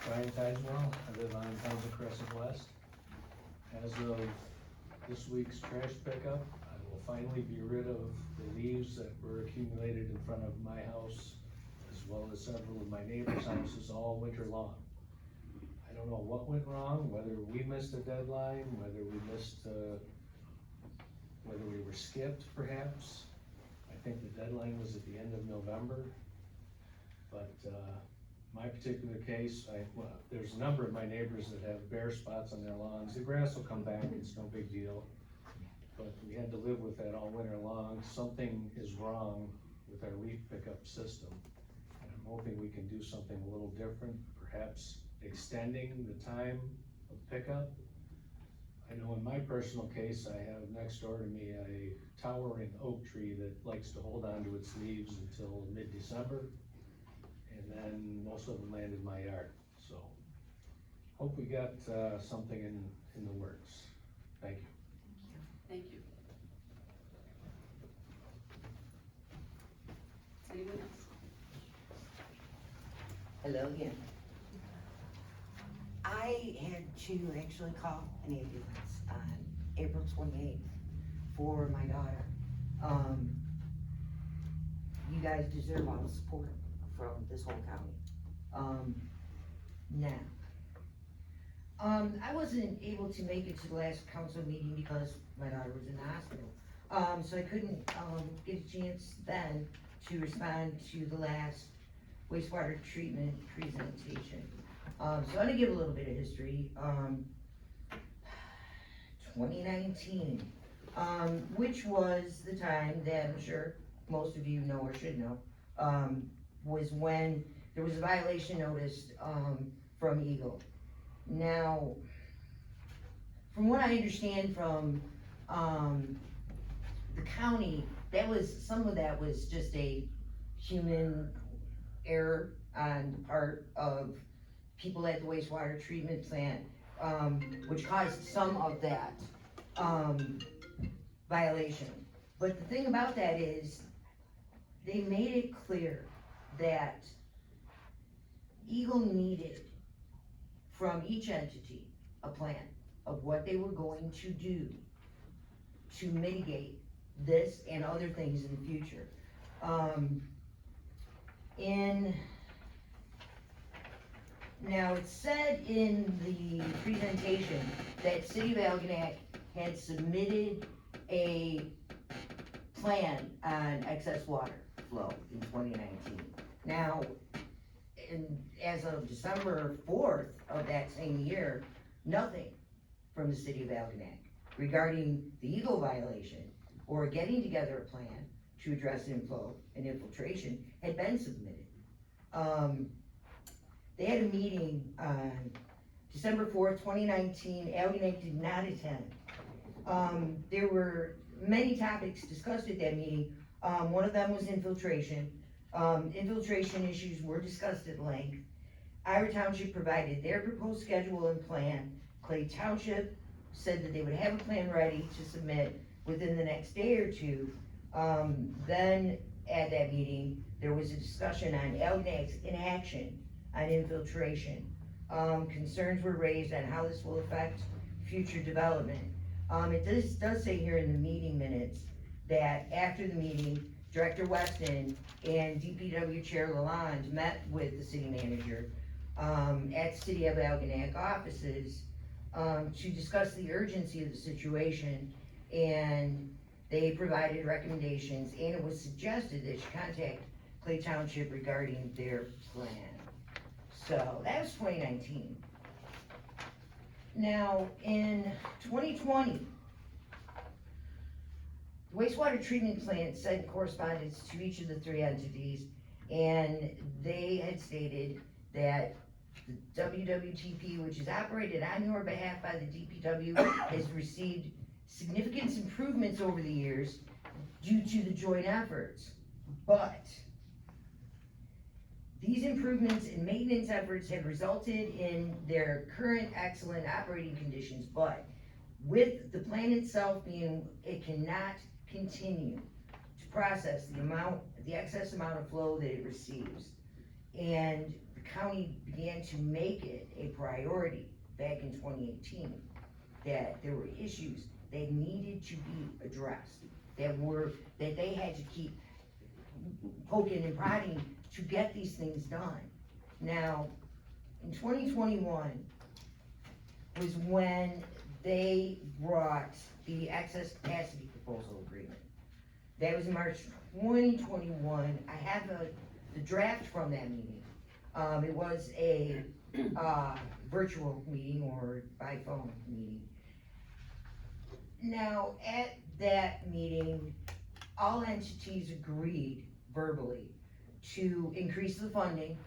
Brian Tiswell, I live on Townsend Crescent West. As of this week's trash pickup, I will finally be rid of the leaves that were accumulated in front of my house, as well as several of my neighbors' houses all winter long. I don't know what went wrong, whether we missed a deadline, whether we were skipped perhaps. I think the deadline was at the end of November, but, my particular case, there's a number of my neighbors that have bare spots on their lawns. The grass will come back, it's no big deal. But we had to live with that all winter long. Something is wrong with our leaf pickup system. And I'm hoping we can do something a little different, perhaps extending the time of pickup. I know in my personal case, I have next door to me a towering oak tree that likes to hold on to its leaves until mid-December. And then most of them land in my yard, so hope we got something in the works. Thank you. Thank you. Anyone else? Hello again. I had to actually call an ambulance on April 28th for my daughter. You guys deserve all the support from this whole county. Now, I wasn't able to make it to the last council meeting because my daughter was in the hospital. So I couldn't, get a chance then to respond to the last wastewater treatment presentation. So I'm gonna give a little bit of history. 2019, which was the time that I'm sure most of you know or should know, was when there was a violation notice, from Eagle. Now, from what I understand from, the county, some of that was just a human error on the part of people at the wastewater treatment plant, which caused some of that, violation. But the thing about that is, they made it clear that Eagle needed from each entity a plan of what they were going to do to mitigate this and other things in the future. Now it said in the presentation that City of Algonac had submitted a plan on excess water flow in 2019. Now, as of December 4th of that same year, nothing from the City of Algonac regarding the Eagle violation or getting together a plan to address inflow and infiltration had been submitted. They had a meeting on December 4th, 2019. Algonac did not attend. There were many topics discussed at that meeting. One of them was infiltration. Infiltration issues were discussed at length. Ira Township provided their proposed schedule and plan. Clay Township said that they would have a plan ready to submit within the next day or two. Then at that meeting, there was a discussion on Algonac's inaction on infiltration. Concerns were raised on how this will affect future development. It does say here in the meeting minutes that after the meeting, Director Weston and DPW Chair Lalonde met with the city manager at City of Algonac offices to discuss the urgency of the situation, and they provided recommendations, and it was suggested that she contact Clay Township regarding their plan. So that was 2019. Now, in 2020, the wastewater treatment plant sent correspondence to each of the three entities, and they had stated that the WWTP, which is operated on your behalf by the DPW, has received significant improvements over the years due to the joint efforts. But these improvements and maintenance efforts have resulted in their current excellent operating conditions, but with the plant itself being, it cannot continue to process the excess amount of flow that it receives. And the county began to make it a priority back in 2018, that there were issues that needed to be addressed, that they had to keep poking and prodding to get these things done. Now, in 2021 was when they brought the excess capacity proposal agreement. That was in March 2021. I have the draft from that meeting. It was a virtual meeting or by phone meeting. Now, at that meeting, all entities agreed verbally to increase the funding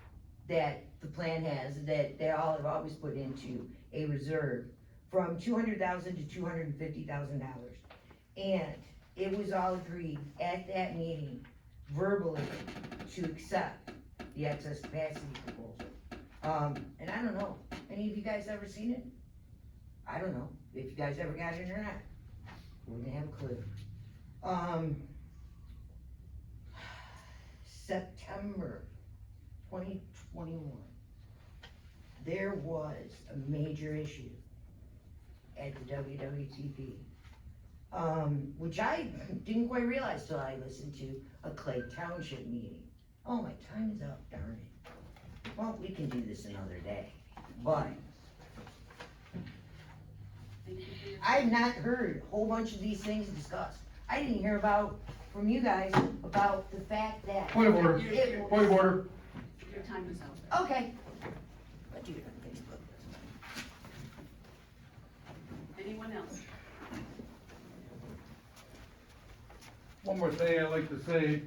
that the plan has, that they all have always put into a reserve from $200,000 to $250,000. And it was all agreed at that meeting verbally to accept the excess capacity proposal. And I don't know, any of you guys ever seen it? I don't know if you guys ever got it or not. Wouldn't have a clue. September 2021, there was a major issue at the WWTP, which I didn't quite realize till I listened to a Clay Township meeting. Oh, my time is up, darn it. Well, we can do this another day, but I've not heard a whole bunch of these things discussed. I didn't hear from you guys about the fact that. Point of order, point of order. Your time is out. Okay. But you on Facebook. Anyone else? One more thing I'd like to say,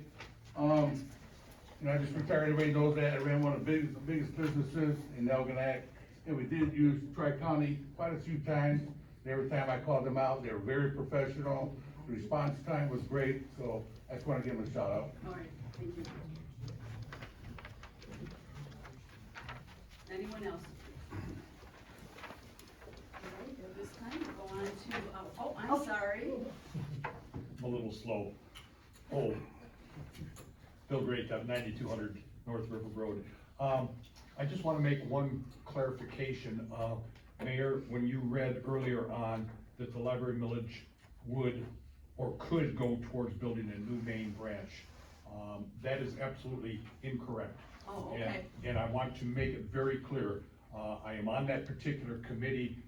I just retired, everybody knows that, I ran one of the biggest businesses in Elginak, and we did use Tri-County quite a few times, and every time I called them out, they were very professional, the response time was great, so I just wanna give them a shout out. All right, thank you. Anyone else? All right, at this time, we'll go on to, I'm sorry. I'm a little slow. Oh, Bill Great, 9200 North River Road. I just want to make one clarification. Mayor, when you read earlier on that the library millage would or could go towards building a new main branch, that is absolutely incorrect. Oh, okay. And I want to make it very clear, I am on that particular committee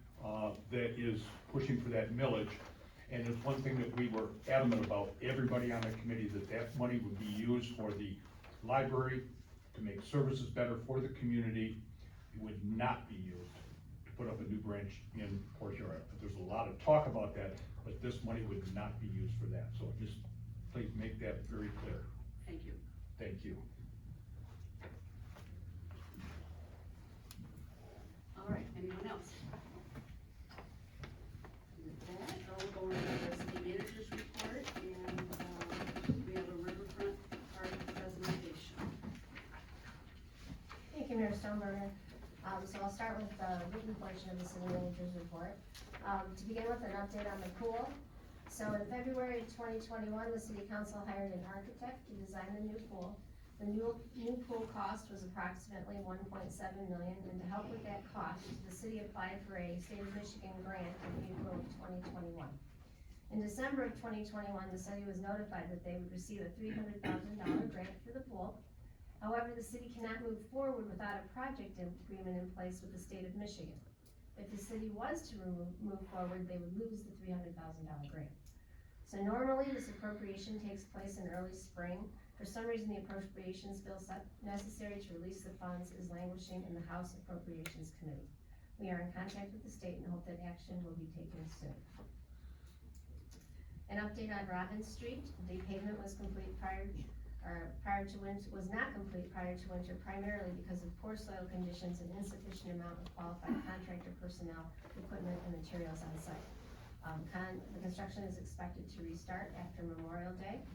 that is pushing for that millage. And it's one thing that we were adamant about, everybody on the committee, that money would be used for the library to make services better for the community. It would not be used to put up a new branch in Port Huron. There's a lot of talk about that, but this money would not be used for that. So just please make that very clear. Thank you. Thank you. All right, anyone else? With that, I'll go on to the city manager's report, and, we have a riverfront park presentation. Thank you, Mayor Stoneburner. So I'll start with the written portion of the city manager's report. To begin with, an update on the pool. So in February 2021, the city council hired an architect to design the new pool. The new pool cost was approximately $1.7 million, and to help with that cost, the city applied for a state of Michigan grant in April of 2021. In December of 2021, the city was notified that they would receive a $300,000 grant for the pool. However, the city cannot move forward without a project agreement in place with the state of Michigan. If the city was to move forward, they would lose the $300,000 grant. So normally, this appropriation takes place in early spring. For some reason, the appropriations bill necessary to release the funds is languishing in the House Appropriations Committee. We are in contact with the state and hope that action will be taken soon. An update on Robbins Street. The pavement was complete was not complete prior to winter, primarily because of poor soil conditions and insufficient amount of qualified contractor personnel, equipment, and materials on site. The construction is expected to restart after Memorial Day.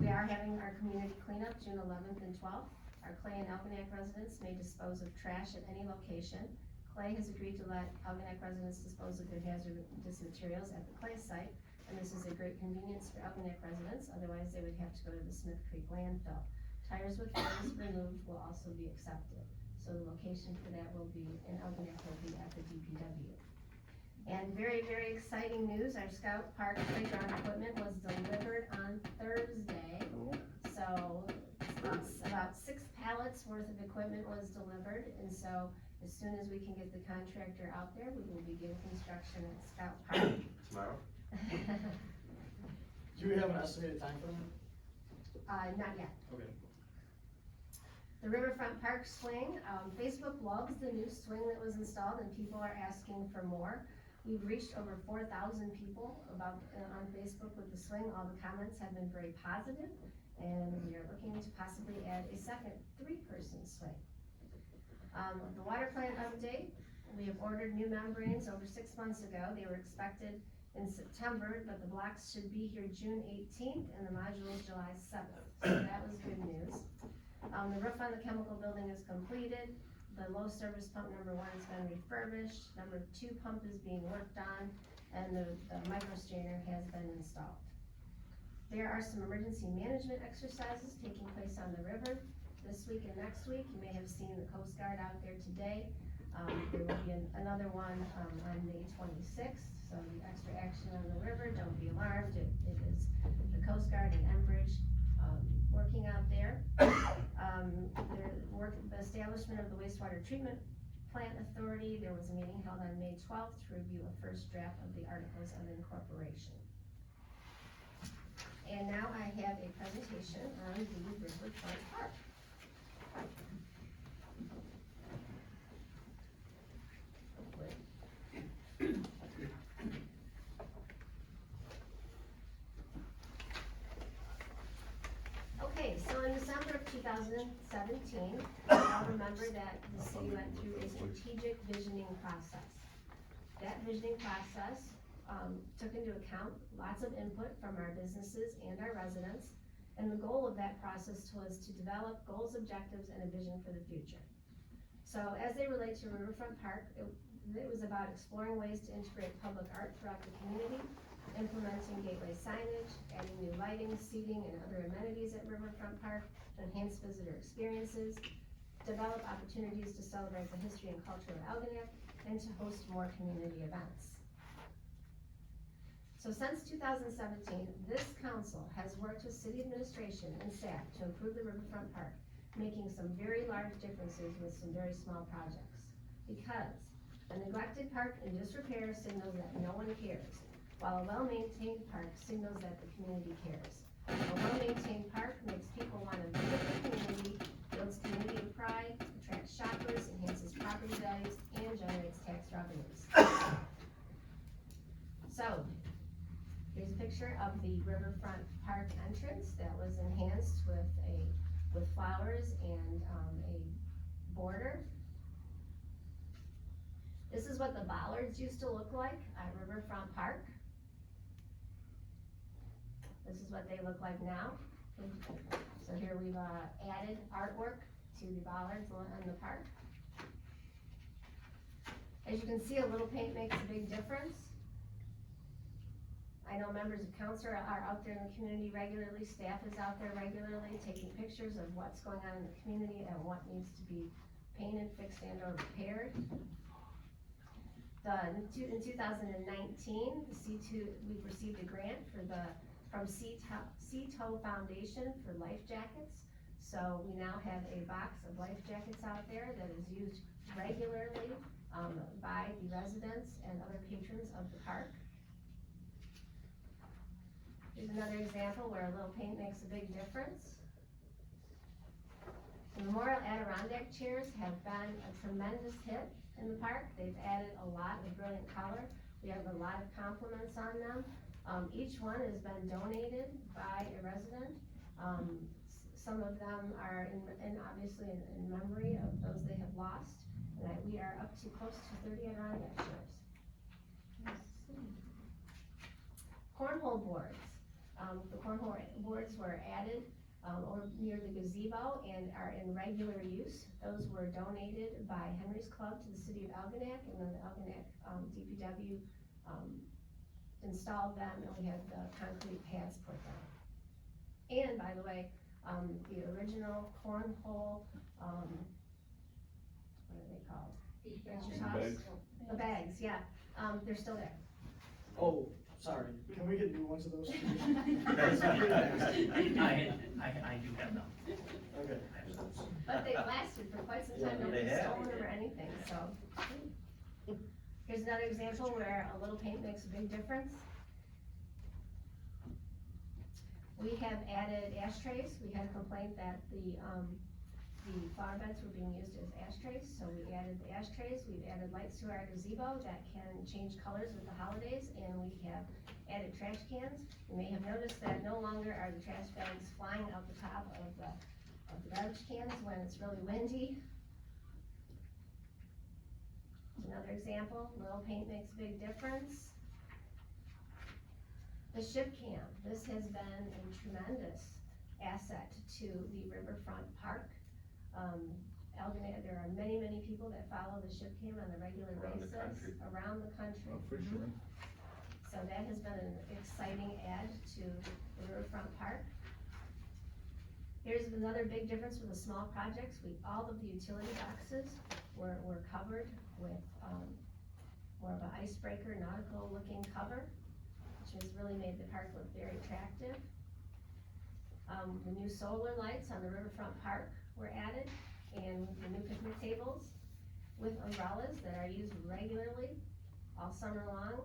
We are having our community cleanup June 11th and 12th. Our Clay and Elginak residents may dispose of trash at any location. Clay has agreed to let Elginak residents dispose of their hazardous materials at the Clay site, and this is a great convenience for Elginak residents, otherwise they would have to go to the Smith Creek landfill. Tires with fins removed will also be accepted. So the location for that will be, in Elginak, will be at the DPW. And very, very exciting news, our Scout Park playground equipment was delivered on Thursday. So about 6 pallets worth of equipment was delivered, and so as soon as we can get the contractor out there, we will begin construction at Scout Park. Tomorrow? Do you have an estimated time for that? Not yet. Okay. The Riverfront Park swing, Facebook loves the new swing that was installed and people are asking for more. We've reached over 4,000 people on Facebook with the swing. All the comments have been very positive, and we are looking to possibly add a second 3-person swing. The water plant update, we have ordered new membranes over 6 months ago. They were expected in September, but the blocks should be here June 18th and the modules July 7th. So that was good news. The roof on the chemical building is completed. The low service pump number 1 has been refurbished. Number 2 pump is being worked on, and the micro strainer has been installed. There are some emergency management exercises taking place on the river this week and next week. You may have seen the Coast Guard out there today. There will be another one on May 26th. So the extra action on the river, don't be alarmed. It is the Coast Guard and Enbridge working out there. The establishment of the wastewater treatment Plant Authority, there was a meeting held on May 12th to review a first draft of the Articles of Incorporation. And now I have a presentation on the Riverfront Park. Okay, so in December of 2017, I'll remember that the city went through a strategic visioning process. That visioning process took into account lots of input from our businesses and our residents, and the goal of that process was to develop goals, objectives, and a vision for the future. So as they relate to Riverfront Park, it was about exploring ways to integrate public art throughout the community, implementing gateway signage, adding new lighting, seating, and other amenities at Riverfront Park to enhance visitor experiences, develop opportunities to celebrate the history and culture of Algonac, and to host more community events. So since 2017, this council has worked with city administration and staff to improve the Riverfront Park, making some very large differences with some very small projects. Because a neglected park in disrepair signals that no one cares, while a well-maintained park signals that the community cares. A well-maintained park makes people want to visit the community, builds community pride, attracts shoppers, enhances property values, and generates tax revenues. So, here's a picture of the Riverfront Park entrance that was enhanced with flowers and a border. This is what the bollards used to look like at Riverfront Park. This is what they look like now. So here we've added artwork to the bollards in the park. As you can see, a little paint makes a big difference. I know members of council are out there in the community regularly, staff is out there regularly taking pictures of what's going on in the community and what needs to be painted, fixed, and or repaired. In 2019, we've received a grant from CTO Foundation for life jackets. So we now have a box of life jackets out there that is used regularly by the residents and other patrons of the park. Here's another example where a little paint makes a big difference. The Memorial Adirondack chairs have been a tremendous hit in the park. They've added a lot of brilliant color. We have a lot of compliments on them. Each one has been donated by a resident. Some of them are obviously in memory of those they have lost. And we are up to close to 30 Adirondack chairs. Cornhole boards. The cornhole boards were added over near the gazebo and are in regular use. Those were donated by Henry's Club to the city of Algonac, and then the Algonac DPW installed them, and we had the concrete pads put down. And by the way, the original cornhole, what are they called? Bags. The bags, yeah, they're still there. Oh, sorry, can we get new ones of those? I do have them. Okay. But they've lasted for quite some time, nobody's stolen them or anything, so. Here's another example where a little paint makes a big difference. We have added ashtrays. We had a complaint that the flower beds were being used as ashtrays, so we added the ashtrays. We've added lights to our gazebo that can change colors with the holidays, and we have added trash cans. You may have noticed that no longer are the trash bags flying out the top of the garbage cans when it's really windy. Another example, little paint makes a big difference. The ship cam, this has been a tremendous asset to the Riverfront Park. Algonac, there are many, many people that follow the ship cam on a regular basis around the country. Oh, for sure. So that has been an exciting add to the Riverfront Park. Here's another big difference with the small projects. All of the utility boxes were covered with more of an icebreaker, nautical looking cover, which has really made the park look very attractive. The new solar lights on the Riverfront Park were added, and the new picnic tables. with umbrellas that are used regularly all summer long.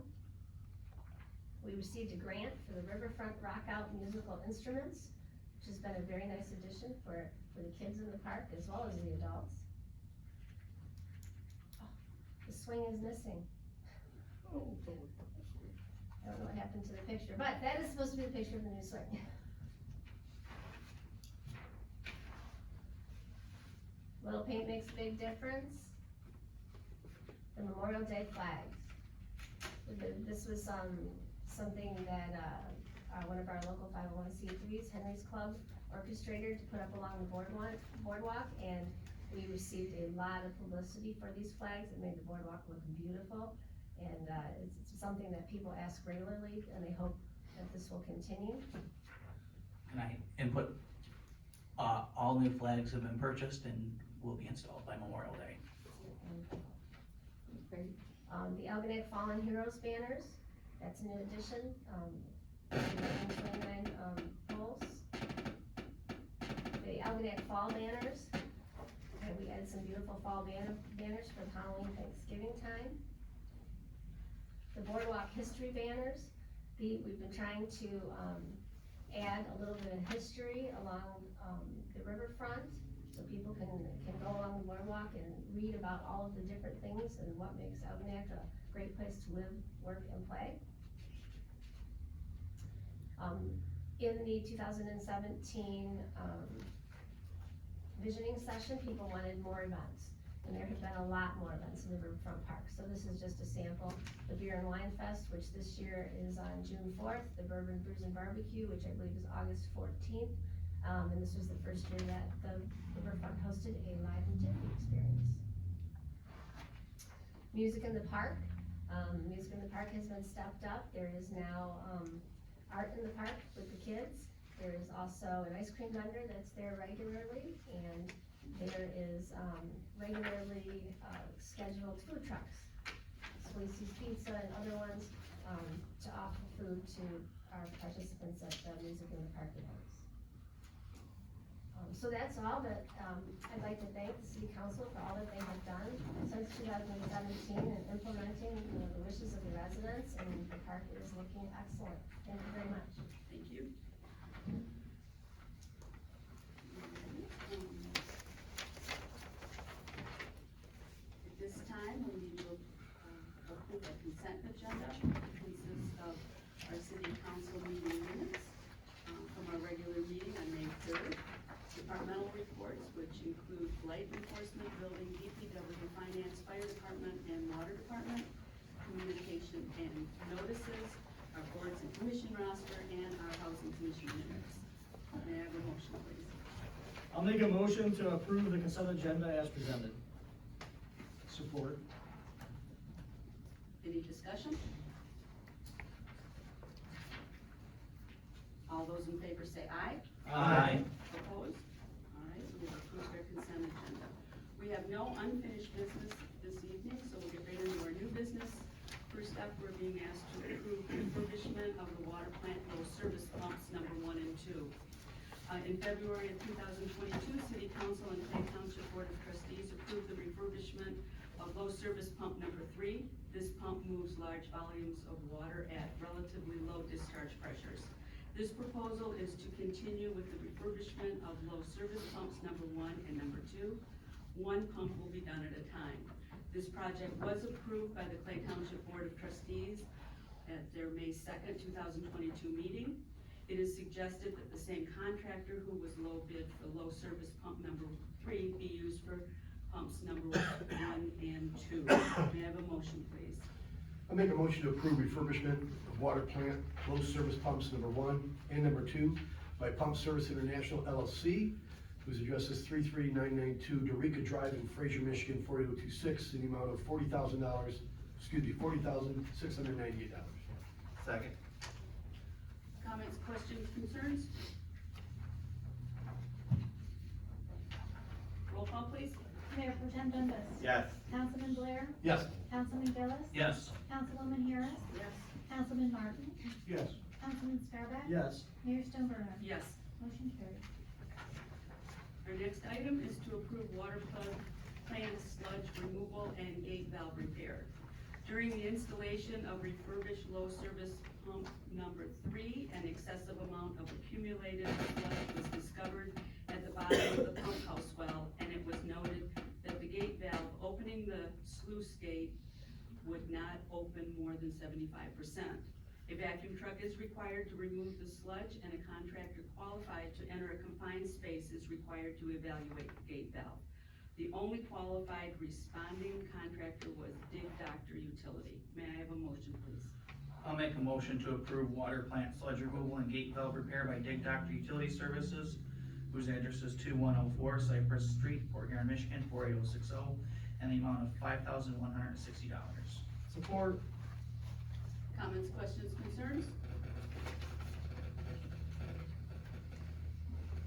We received a grant for the Riverfront Rockout musical instruments, which has been a very nice addition for the kids in the park as well as the adults. Oh, the swing is missing. I don't know what happened to the picture, but that is supposed to be the picture of the new swing. Little paint makes a big difference. The Memorial Day flags. This was something that one of our local 501c3s, Henry's Club, orchestrated to put up along the boardwalk, and we received a lot of publicity for these flags. It made the boardwalk look beautiful, and it's something that people ask regularly, and they hope that this will continue. Can I input? All new flags have been purchased and will be installed by Memorial Day. The Algonac Fallen Heroes banners, that's a new addition, 29 poles. The Algonac Fall banners, and we added some beautiful fall banners for the Halloween Thanksgiving time. The Boardwalk History banners, we've been trying to add a little bit of history along the riverfront, so people can go along the boardwalk and read about all of the different things and what makes Algonac a great place to live, work, and play. In the 2017 visioning session, people wanted more events, and there have been a lot more events in the Riverfront Park. So this is just a sample. The Beer and Wine Fest, which this year is on June 4th, the Bourbon Brews and Barbecue, which I believe is August 14th. And this was the first year that the Riverfront hosted a live nativity experience. Music in the Park. Music in the Park has been stepped up. There is now art in the park with the kids. There is also an ice cream vendor that's there regularly, and there is regularly scheduled food trucks. Swayze's Pizza and other ones to offer food to our participants at the Music in the Park events. So that's all that I'd like to thank the City Council for all that they have done since 2017 in implementing the wishes of the residents, and the park is looking excellent. Thank you very much. Thank you. At this time, we need to approve a consent agenda. It consists of our city council meeting minutes from our regular meeting on May 3rd, departmental reports, which include light enforcement, building, DPW, finance, fire department, and water department, communication and notices, our boards and commission roster, and our housing commission minutes. May I have a motion, please? I'll make a motion to approve the consent agenda as presented. Support. Any discussion? All those in favor say aye. Aye. Opposed? All right, we have approved our consent agenda. We have no unfinished business this evening, so we'll get right into our new business. First up, we're being asked to approve refurbishment of the water plant low service pumps number 1 and 2. In February of 2022, City Council and Clay Township Board of Trustees approved the refurbishment of low service pump number 3. This pump moves large volumes of water at relatively low discharge pressures. This proposal is to continue with the refurbishment of low service pumps number 1 and number 2. One pump will be done at a time. This project was approved by the Clay Township Board of Trustees at their May 2nd, 2022 meeting. It is suggested that the same contractor who was low bid for low service pump number 3 be used for pumps number 1 and 2. May I have a motion, please? I make a motion to approve refurbishment of water plant low service pumps number 1 and number 2 by Pump Service International LLC, whose address is 33992 Dorica Drive in Fraser, Michigan, 48026, in the amount of $40,698. Second. Comments, questions, concerns? Roll call, please. Mayor Pro Tem Dundas. Yes. Councilman Blair. Yes. Councilman Gillis. Yes. Councilwoman Harris. Yes. Councilman Martin. Yes. Councilman Scarback. Yes. Mayor Stonebrenner. Yes. Motion carried. Our next item is to approve water plug plant sludge removal and gate valve repair. During the installation of refurbished low service pump number 3, an excessive amount of accumulated sludge was discovered at the bottom of the pump house well, and it was noted that the gate valve opening the sluice gate would not open more than 75%. A vacuum truck is required to remove the sludge, and a contractor qualified to enter a confined space is required to evaluate the gate valve. The only qualified responding contractor was Dig Doctor Utility. May I have a motion, please? I'll make a motion to approve water plant sludge removal and gate valve repair by Dig Doctor Utility Services, whose address is 2104 Cypress Street, Port Huron, Michigan, 48060, and the amount of $5,160. Support. Comments, questions, concerns?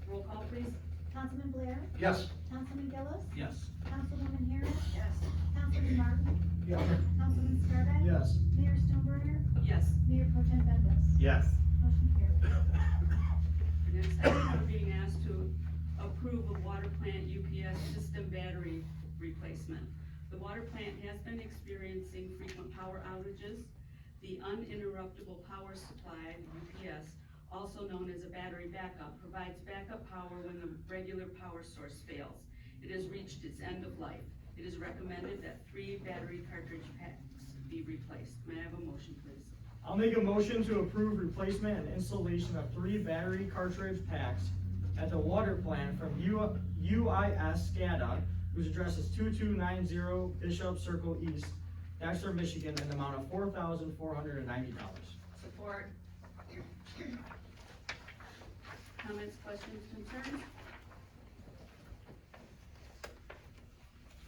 Roll call, please. Councilman Blair, Yes. Councilman Gillis, Yes. Councilwoman Harris, Yes. Councilman Martin, Yes. Councilman Scarback, Yes. Mayor Stoneburner, Yes. Mayor Pro Tem Bendis. Yes. Motion carried. The next item, we're being asked to approve a water plant UPS system battery replacement. The water plant has been experiencing frequent power outages. The uninterruptible power supply, UPS, also known as a battery backup, provides backup power when the regular power source fails. It has reached its end of life. It is recommended that 3 battery cartridge packs be replaced. May I have a motion, please? I'll make a motion to approve replacement and installation of 3 battery cartridge packs at the water plant from UIS SCADA, whose address is 2290 Bishop Circle East, Dexter, Michigan, in the amount of $4,490. Support. Comments, questions, concerns?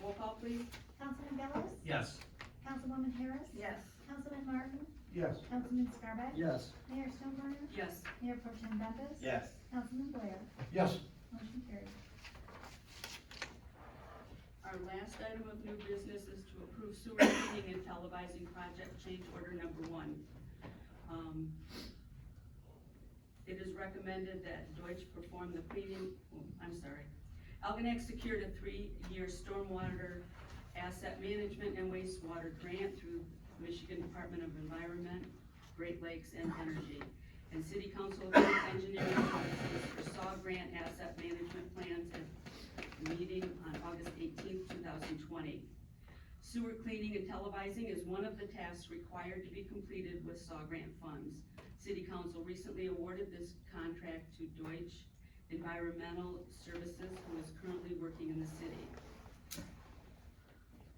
Roll call, please. Councilman Gillis, Yes. Councilwoman Harris, Yes. Councilman Martin, Yes. Councilman Scarback, Yes. Mayor Stoneburner, Yes. Mayor Pro Tem Bendis. Yes. Councilman Blair. Yes. Motion carried. Our last item of new business is to approve sewer heating and televising project change order number 1. It is recommended that Deutsche perform the cleaning, Algonac secured a 3-year stormwater asset management and wastewater grant through Michigan Department of Environment, Great Lakes, and Energy. And City Council approved engineering services for SAW grant asset management plans at the meeting on August 18th, 2020. Sewer cleaning and televising is one of the tasks required to be completed with SAW grant funds. City Council recently awarded this contract to Deutsche Environmental Services, who is currently working in the city.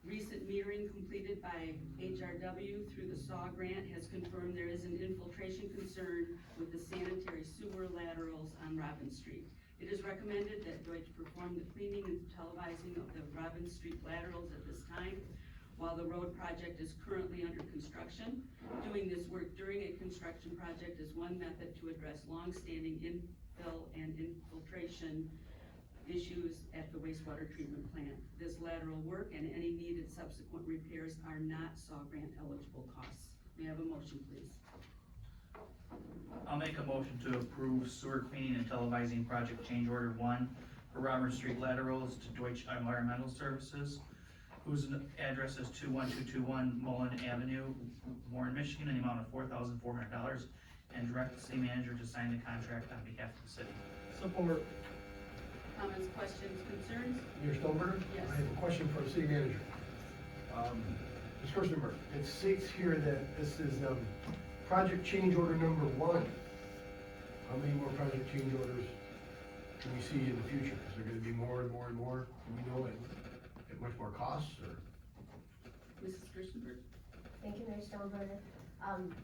Recent metering completed by HRW through the SAW grant has confirmed there is an infiltration concern with the sanitary sewer laterals on Robin Street. It is recommended that Deutsche perform the cleaning and televising of the Robin Street laterals at this time, while the road project is currently under construction. Doing this work during a construction project is one method to address long-standing infill and infiltration issues at the wastewater treatment plant. This lateral work and any needed subsequent repairs are not SAW grant eligible costs. May I have a motion, please? I'll make a motion to approve sewer cleaning and televising project change order 1 for Robert Street laterals to Deutsche Environmental Services, whose address is 21221 Mullen Avenue, Warren, Michigan, in the amount of $4,400, and direct the city manager to sign the contract on behalf of the city. Support. Comments, questions, concerns? Mayor Stoneburner? Yes. I have a question for the city manager. Ms. Kirstenberg, it states here that this is, project change order number 1. How many more project change orders do we see in the future? Is there gonna be more and more and more? Do we know at much more costs, or? Mrs. Kirstenberg? Thank you, Mayor Stoneburner.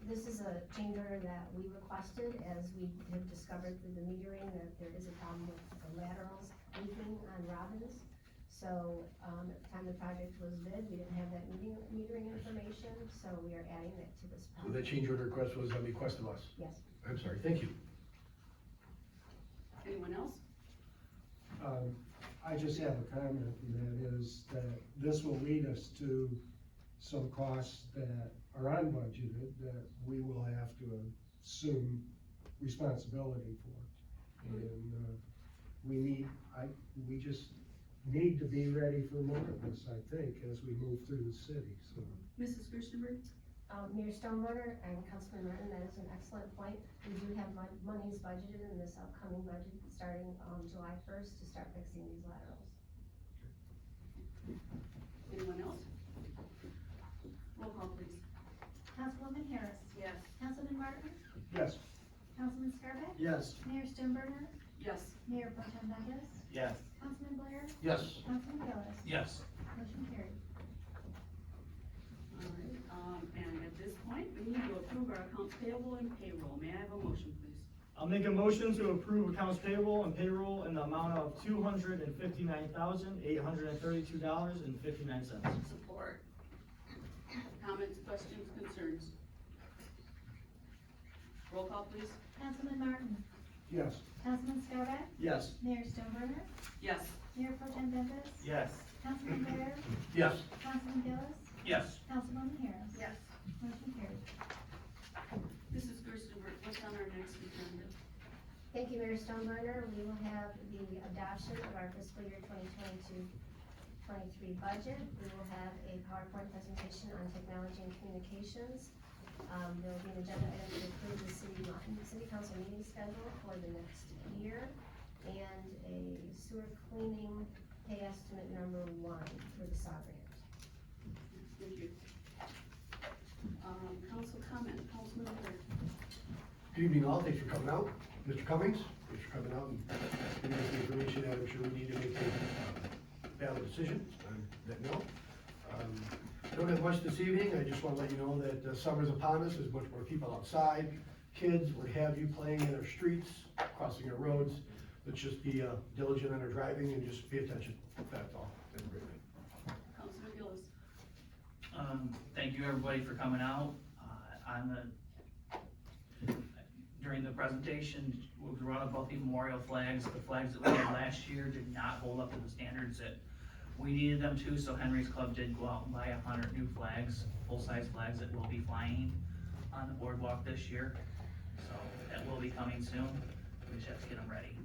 This is a change order that we requested as we have discovered through the metering that there is a problem with the laterals leaking on Robbins. So, at the time the project was bid, we didn't have that metering information, so we are adding that to this So project. that change order request was a request of us? Yes. I'm sorry, thank you. Anyone else? I just have a comment, and that is that this will lead us to some costs that are unbudgeted that we will have to assume responsibility for. And, we need to be ready for more of this, I think, as we move through the city, so. Mrs. Gerstenberg? Mayor Stoneburner and Councilman Martin, that is an excellent point. We do have monies budgeted in this upcoming budget, starting July 1st, to start fixing these laterals. Anyone else? Roll call, please. Councilwoman Harris. Yes. Councilman Martin. Yes. Councilman Scarpelli. Yes. Mayor Stoneburner. Yes. Mayor Pro Tem Bendis. Yes. Councilman Blair. Yes. Councilman Gillis. Yes. Motion carried. All right, and at this point, we need to approve our accounts payable and payroll. May I have a motion, please? I'll make a motion to approve accounts payable and payroll in the amount of $259,832.59. Support. Comments, questions, concerns? Roll call, please. Councilman Martin. Yes. Councilman Scarpelli. Yes. Mayor Stoneburner. Yes. Mayor Pro Tem Bendis. Yes. Councilman Blair. Yes. Councilman Gillis. Yes. Councilwoman Harris. Yes. Motion carried. Mrs. Gerstenberg, what's on our next agenda? Thank you, Mayor Stoneburner. We will have the adoption of our fiscal year 2022-23 budget. We will have a PowerPoint presentation on technology and communications. There will be an agenda item to approve the city council meeting schedule for the next year, and a sewer cleaning pay estimate number 1 for the SAW grant. Thank you. Council comment, Councilman Blair. Good evening all, thanks for coming out. Mr. Cummings, thanks for coming out and giving us the information that I'm sure we need to make a valid decision on that note. Don't have much this evening, I just want to let you know that summer's upon us, there's much more people outside, kids, what have you, playing in our streets, crossing our roads. Let's just be diligent in our driving and just pay attention, that's all. Have a great night. Councilman Gillis. Thank you, everybody, for coming out. During the presentation, we brought up about the memorial flags. The flags that we had last year did not hold up to the standards that we needed them to, so Henry's Club did go out and buy 100 new flags, full-size flags that will be flying on the boardwalk this year. So that will be coming soon. We just have to get them ready.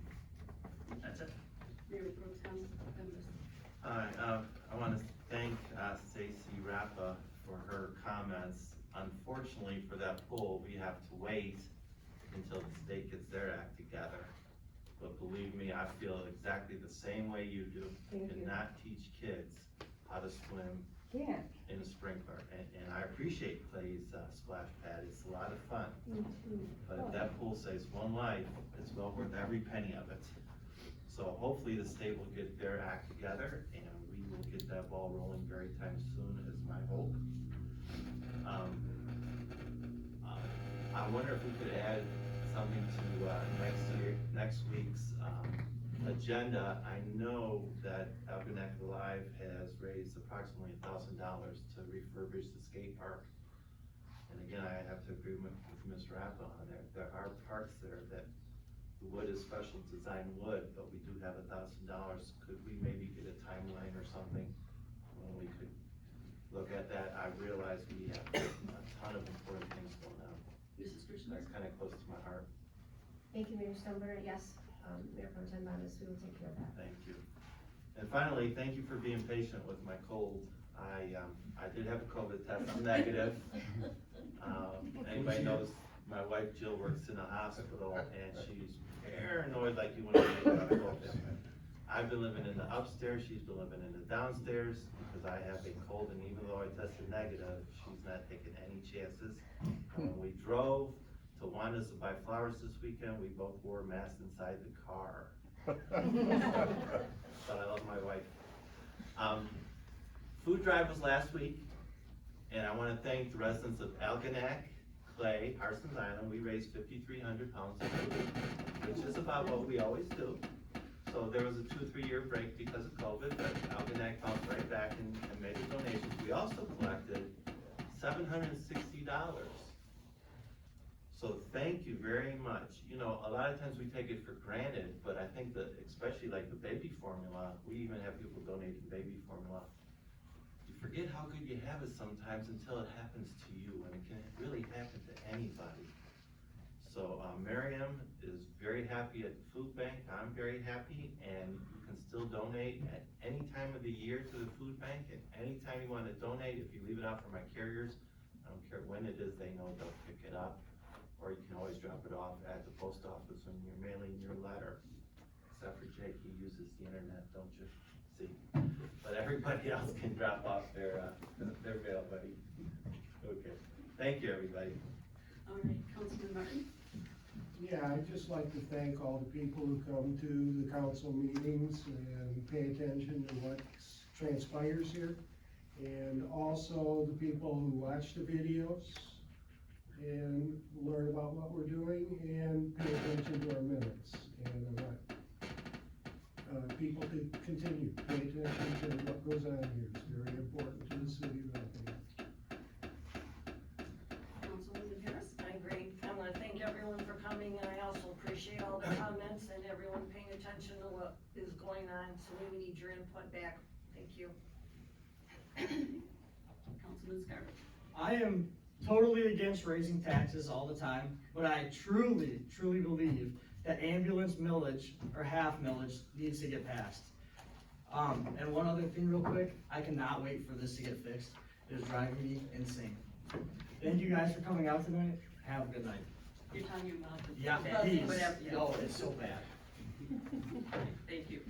That's it. Mayor Pro Tem Bendis. I want to thank Stacy Rappa for her comments. Unfortunately for that pool, we have to wait until the state gets their act together. But believe me, I feel exactly the same way you do. You cannot teach kids how to swim Yeah. in a sprinkler. And I appreciate Clay's splash pad, it's a lot of fun. But if that pool saves one life, it's well worth every penny of it. So hopefully the state will get their act together and we will get that ball rolling very soon is my hope. I wonder if we could add something to next week's agenda. I know that Algonac Alive has raised approximately $1,000 to refurbish the skate park. And again, I have to agree with Ms. Rappa on there. There are parks there that the wood is special design wood, but we do have $1,000. Could we maybe get a timeline or something when we could look at that? I realize we have a ton of important things going on. Mrs. Gerstenberg. That's kind of close to my heart. Thank you, Mayor Stoneburner. Yes, Mayor Pro Tem Bendis, we will take care of that. Thank you. And finally, thank you for being patient with my cold. I did have a COVID test, I'm negative. Anybody knows, my wife Jill works in a hospital and she's paranoid like you wouldn't believe about COVID. I've been living in the upstairs, she's been living in the downstairs because I have a cold, and even though I tested negative, she's not taking any chances. When we drove to Wanda's to buy flowers this weekend, we both wore masks inside the car. But I love my wife. Food drive was last week, and I want to thank the residents of Algonac, Clay, Parsons Island. We raised 5,300 pounds of food, which is about what we always do. So there was a 2-3 year break because of COVID, but Algonac bounced right back and made the donations. We also collected $760. So thank you very much. You know, a lot of times we take it for granted, but I think that especially like the baby formula, we even have people donating baby formula. You forget how good you have it sometimes until it happens to you, and it can really happen to anybody. So Miriam is very happy at the food bank. I'm very happy, and you can still donate at any time of the year to the food bank, and anytime you wanna donate, if you leave it out for my carriers, I don't care when it is, they know they'll pick it up. Or you can always drop it off at the post office when you're mailing your letter. Except for Jake, he uses the internet, don't you? See? But everybody else can drop off their mail, buddy. Okay, thank you, everybody. All right, Councilman Martin? Yeah, I'd just like to thank all the people who come to the council meetings and pay attention to what transpires here. And also the people who watch the videos and learn about what we're doing and pay attention to our minutes. And I want people to continue, pay attention to what goes on here. It's very important to the city of Effingham. Councilwoman Harris? I agree. I wanna thank everyone for coming, and I also appreciate all the comments and everyone paying attention to what is going on, so we need your input back. Thank you. Councilman Scarpelli? I am totally against raising taxes all the time, but I truly, truly believe that ambulance millage or half millage needs to get passed. And one other thing real quick, I cannot wait for this to get fixed. It is driving me insane. Thank you guys for coming out tonight. Have a good night. You're talking about the. Yeah, Please. please. Oh, it's so bad. Thank you.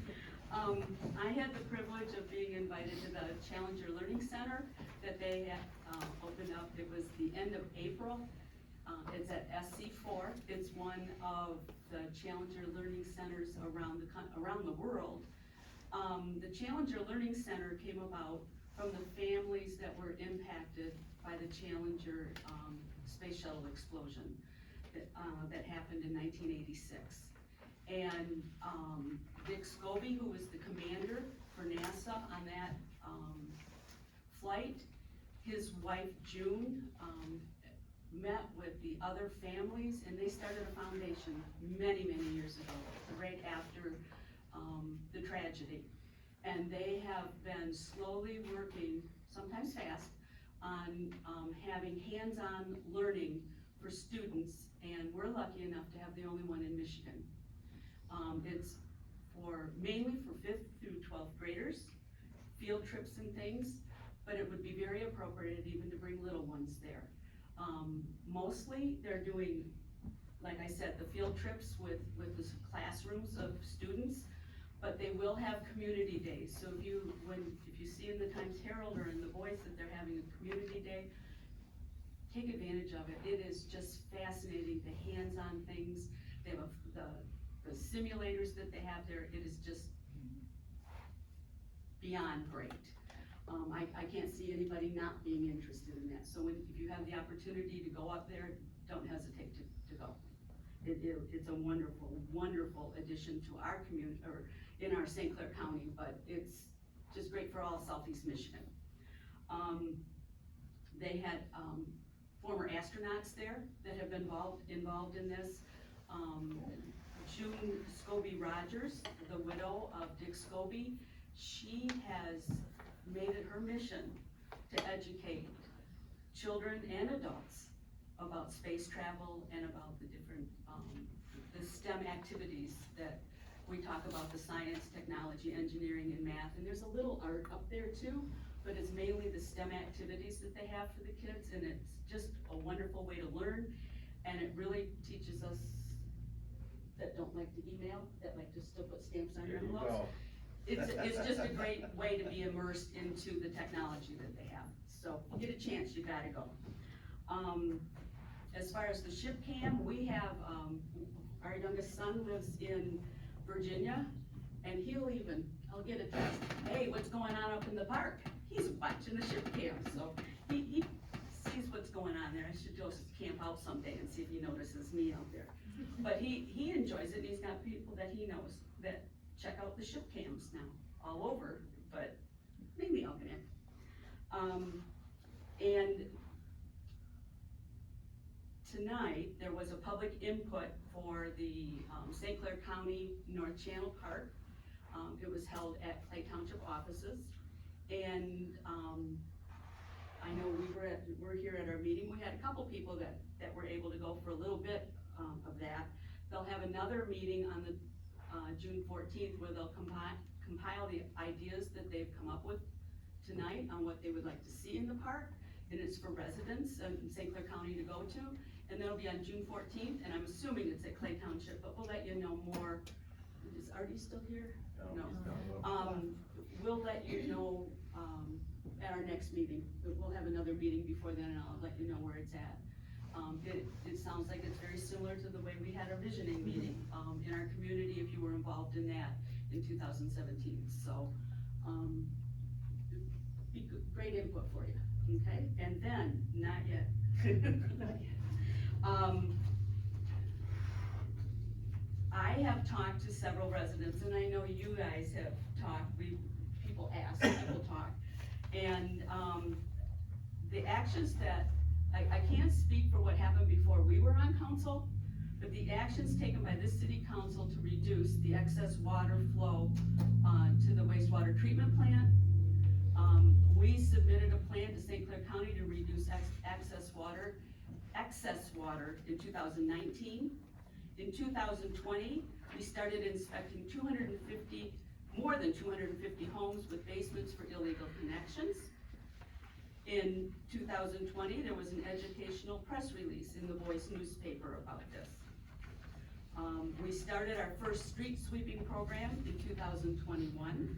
I had the privilege of being invited to the Challenger Learning Center that they had, opened up. It was the end of April. It's at SC4. It's one of the Challenger Learning Centers around the world. The Challenger Learning Center came about from the families that were impacted by the Challenger, space shuttle explosion that happened in 1986. And Dick Scobie, who was the commander for NASA on that flight, his wife June met with the other families, and they started a foundation many, many years ago, right after the tragedy. And they have been slowly working, sometimes fast, on having hands-on learning for students, and we're lucky enough to have the only one in Michigan. It's mainly for 5th through 12th graders, field trips and things, but it would be very appropriate even to bring little ones there. Mostly they're doing, like I said, the field trips with the classrooms of students, but they will have community days. So if you see in the Times Herald or in the Voice that they're having a community day, take advantage of it. It is just fascinating, the hands-on things. They have the simulators that they have there. It is just beyond great. I can't see anybody not being interested in that. So if you have the opportunity to go up there, don't hesitate to go. It's a wonderful, wonderful addition to our community, or in our St. Clair County, but it's just great for all Southeast Michigan. They had former astronauts there that have been involved in this. June Scobie Rogers, the widow of Dick Scobie, she has made it her mission to educate children and adults about space travel and about the different, the STEM activities that we talk about, the science, technology, engineering, and math, and there's a little art up there too, but it's mainly the STEM activities that they have for the kids, and it's just a wonderful way to learn, and it really teaches us that don't like to email, that like to still put stamps on your envelopes. It's just a great way to be immersed into the technology that they have. So if you get a chance, you gotta go. As far as the ship cam, we have, our youngest son lives in Virginia, and I'll get a text, hey, what's going on up in the park? He's watching the ship cam, so he sees what's going on there. I should just camp out someday and see if he notices me out there. But he enjoys it, and he's got people that he knows that check out the ship cams now, all over, but maybe I'll get in. And tonight, there was a public input for the St. Clair County North Channel Park. It was held at Clay Township offices, and I know we're here at our meeting. We had a couple people that were able to go for a little bit of that. They'll have another meeting on the June 14th where they'll compile the ideas that they've come up with tonight on what they would like to see in the park. And it's for residents in St. Clair County to go to. And that'll be on June 14th, and I'm assuming it's at Clay Township, but we'll let you know more. Is Artie still here? No. We'll let you know, at our next meeting. We'll have another meeting before then, and I'll let you know where it's at. It sounds like it's very similar to the way we had our visioning meeting, in our community, if you were involved in that in 2017. So, be good, great input for you, okay? And then, not yet. Not yet. I have talked to several residents, and I know you guys have talked, people ask, people talk. And, the actions that, I can't speak for what happened before we were on council, but the actions taken by this city council to reduce the excess water flow, to the wastewater treatment plant. We submitted a plan to St. Clair County to reduce excess water in 2019. In 2020, we started inspecting more than 250 homes with basements for illegal connections. In 2020, there was an educational press release in the Voice newspaper about this. We started our first street sweeping program in 2021.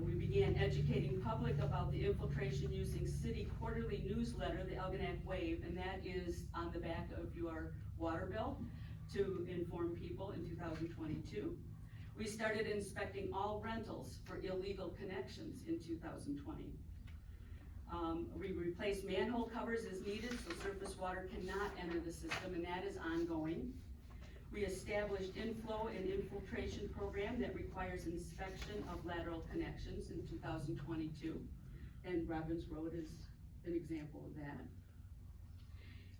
We began educating public about the infiltration using city quarterly newsletter, the Algonac Wave, and that is on the back of your water bill to inform people in 2022. We started inspecting all rentals for illegal connections in 2020. We replaced manhole covers as needed so surface water cannot enter the system, and that is ongoing. We established inflow and infiltration program that requires inspection of lateral connections in 2022, and Robbins Road is an example of that.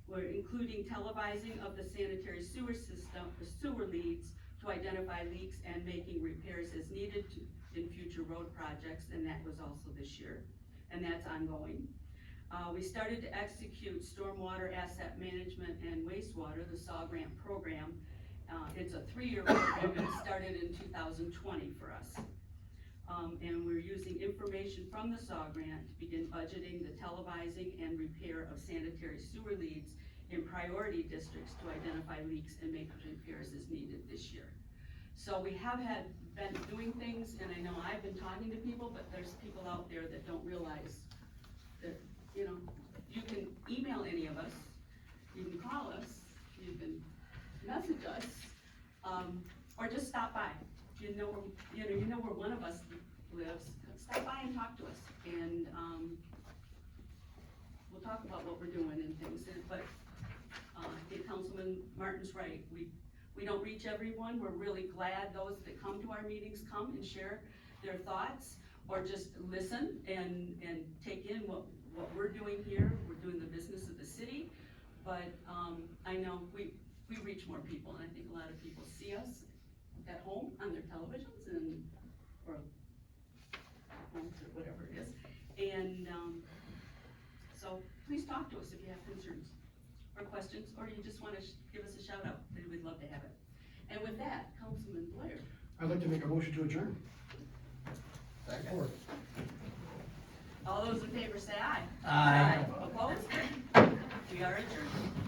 We're including televising of the sanitary sewer system, the sewer leads, to identify leaks and making repairs as needed in future road projects, and that was also this year, and that's ongoing. We started to execute stormwater asset management and wastewater, the SAW grant program. It's a 3-year program that started in 2020 for us. And we're using information from the SAW grant to begin budgeting the televising and repair of sanitary sewer leads in priority districts to identify leaks and make repairs as needed this year. So we have been doing things, and I know I've been talking to people, but there's people out there that don't realize that, you know, you can email any of us, you can call us, you can message us, or just stop by. You know where one of us lives. Stop by and talk to us, and we'll talk about what we're doing and things. But I think Councilman Martin's right. We don't reach everyone. We're really glad those that come to our meetings come and share their thoughts, or just listen and take in what we're doing here. We're doing the business of the city, but I know we reach more people, and I think a lot of people see us at home on their televisions or phones or whatever it is. And so please talk to us if you have concerns or questions, or you just want to give us a shout out, then we'd love to have it. And with that, Councilman Blair. I'd like to make a motion to adjourn. Second. All those in favor say aye. Aye. Opposed? We are adjourned.